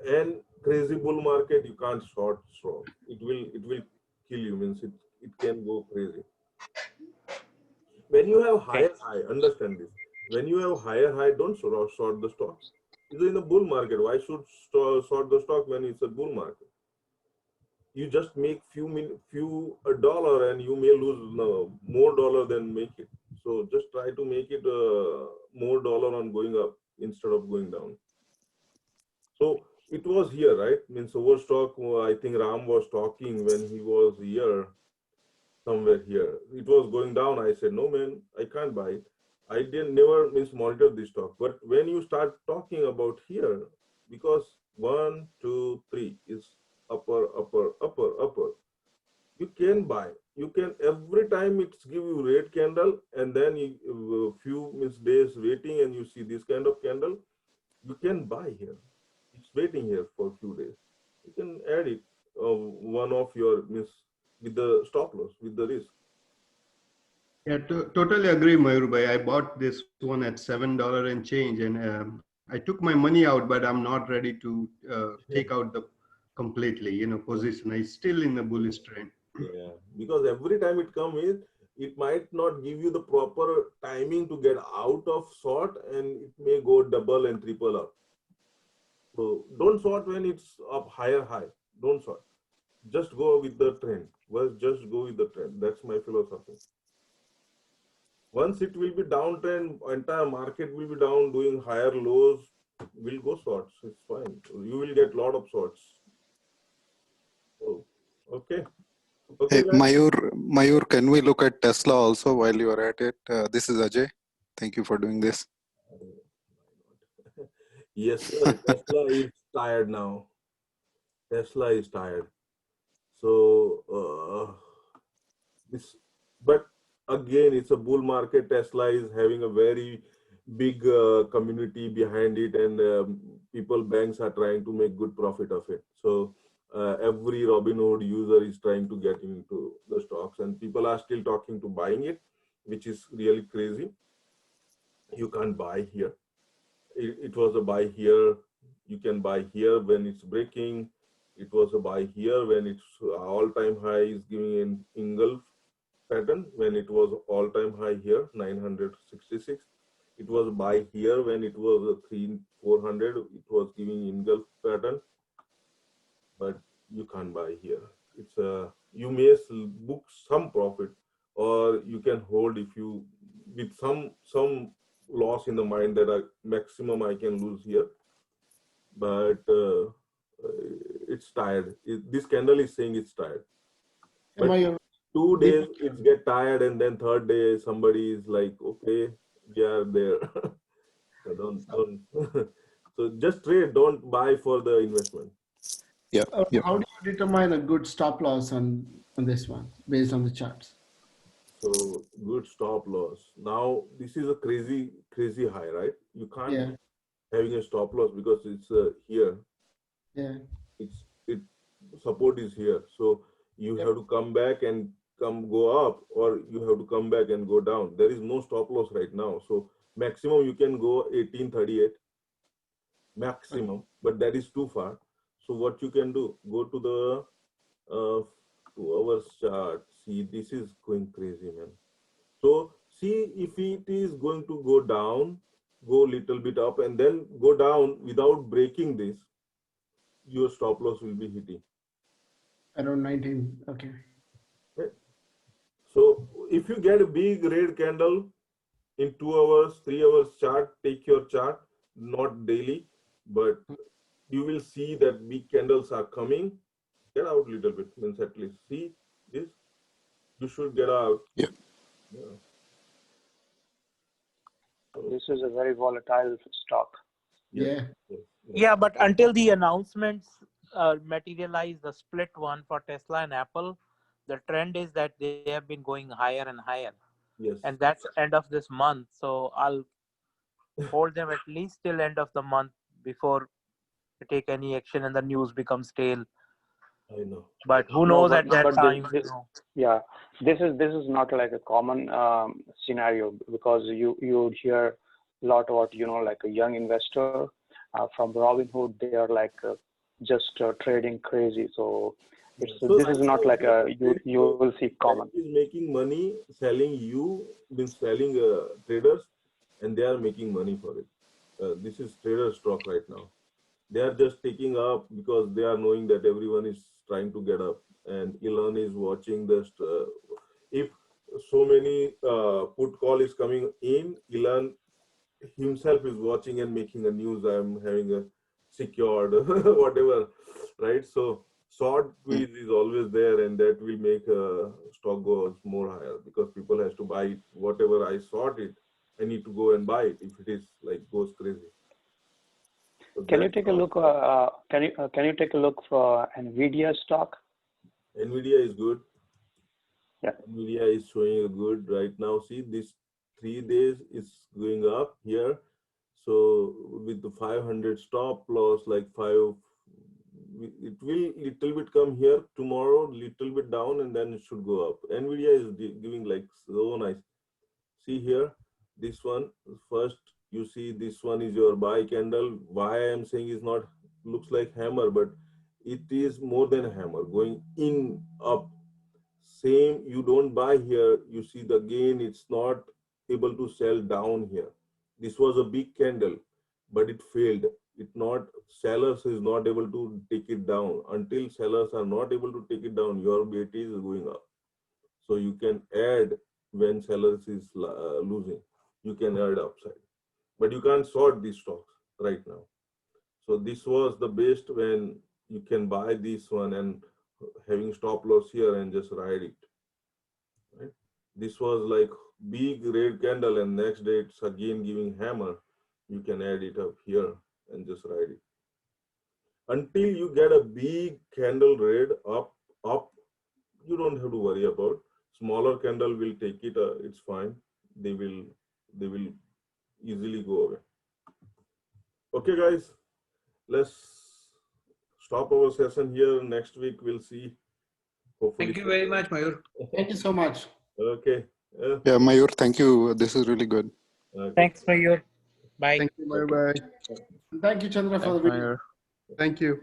And crazy bull market, you can't short strong. It will kill you. Means it can go crazy. When you have higher high, understand this. When you have higher high, don't short the stock. It's in a bull market. Why should short the stock when it's a bull market? You just make few a dollar and you may lose more dollar than make it. So just try to make it more dollar on going up instead of going down. So it was here, right? Means overstock. I think Ram was talking when he was here, somewhere here. It was going down. I said, no man, I can't buy it. I never monitor this stock. But when you start talking about here, because 1, 2, 3 is upper, you can buy. You can, every time it's give you red candle, and then you, few days waiting and you see this kind of candle, you can buy here. It's waiting here for a few days. You can add it, one of your with the stop loss, with the risk. Yeah, totally agree, Mayur bhai. I bought this one at $7 and change, and I took my money out, but I'm not ready to take out the completely, position. I still in the bullish trend. Yeah, because every time it comes in, it might not give you the proper timing to get out of short, and it may go double and triple up. So don't short when it's up higher high. Don't short. Just go with the trend. Just go with the trend. That's my philosophy. Once it will be downtrend, entire market will be down, doing higher lows, will go shorts. It's fine. You will get a lot of shorts. Oh, okay. Hey, Mayur, can we look at Tesla also while you are at it? This is Ajay. Thank you for doing this. Yes, sir. Tesla is tired now. Tesla is tired. So, but again, it's a bull market. Tesla is having a very big community behind it, and banks are trying to make good profit of it. So every Robinhood user is trying to get into the stocks, and people are still talking to buying it, which is really crazy. You can't buy here. It was a buy here. You can buy here when it's breaking. It was a buy here when it's all-time high is giving an engulf pattern when it was all-time high here, 966. it was buy here when it was a 400, it was giving engulf pattern, but you can't buy here. It's a, you may book some profit, or you can hold if you, with some loss in the mind that maximum I can lose here, but it's tired. This candle is saying it's tired. But Mayur, 2 days it get tired, and then third day somebody is like, okay, we are there. So don't. So just trade. Don't buy for the investment. Yeah. Yeah. how do you determine a good stop loss on this one based on the charts? So good stop loss. Now this is a crazy high, right? You can't Yeah, having a stop loss because it's here. yeah. It support is here. So you have to come back and go up, or you have to come back and go down. There is no stop loss right now. So maximum you can go 1838 maximum, but that is too far. So what you can do, go to the 2 hours chart. See, this is going crazy, man. So see if it is going to go down, go little bit up, and then go down without breaking this, your stop loss will be hitting. Around 19. Okay. Right? So if you get a big red candle in 2 hours, 3 hours chart, take your chart, not daily, but you will see that big candles are coming. Get out a little bit, means at least see this. You should get out. Yeah. Yeah. This is a very volatile stock. Yeah. Yeah, but until the announcements materialize, the split one for Tesla and Apple, the trend is that they have been going higher and higher. Yes. And that's end of this month. So I'll hold them at least till end of the month before we take any action and the news becomes stale. I know. But who No, knows but- at that but time? this- you know. Yeah, this is not like a common scenario, because you would hear a lot about, like a young investor from Robinhood. They are like just trading crazy. So this is not like a you will see common. Is making money selling selling traders, and they are making money for it. This is trader stock right now. They are just taking up because they are knowing that everyone is trying to get up, and Elon is watching this. If so many put call is coming in, Elon himself is watching and making a news. I'm having a secured whatever, right? So short squeeze is always there, and that will make stock go more higher because people has to buy it. Whatever I short it, I need to go and buy it if it is like goes crazy. So Can you take a look? Can you take a look for Nvidia stock? Nvidia is good. Yeah. Nvidia is showing a good right now. See, this 3 days is going up here. So with the 500 stop loss, like 5, it will little bit come here tomorrow, little bit down, and then it should go up. Nvidia is giving like so nice. See here, this one first. You see this one is your buy candle. Why I am saying is not looks like hammer, but it is more than a hammer going in up. Same, you don't buy here. You see the gain. It's not able to sell down here. This was a big candle, but it failed. Sellers is not able to take it down. Until sellers are not able to take it down, your BAT is going up. So you can add when sellers is losing. You can add upside, but you can't short these stocks right now. So this was the best when you can buy this one and having stop loss here and just ride it. Right? This was like big red candle, and next day it's again giving hammer. You can add it up here and just ride it until you get a big candle red up. You don't have to worry about smaller candle will take it. It's fine. They will easily go away. Okay, guys, let's stop our session here. Next week we'll see. Hopefully. Thank you very much, Mayur. Thank you so much. Okay. Yeah, Mayur, thank you. This is really good. Okay. Thanks for your bye. Thank you. Bye bye. Thank you, Chandra, for the video. Thank you.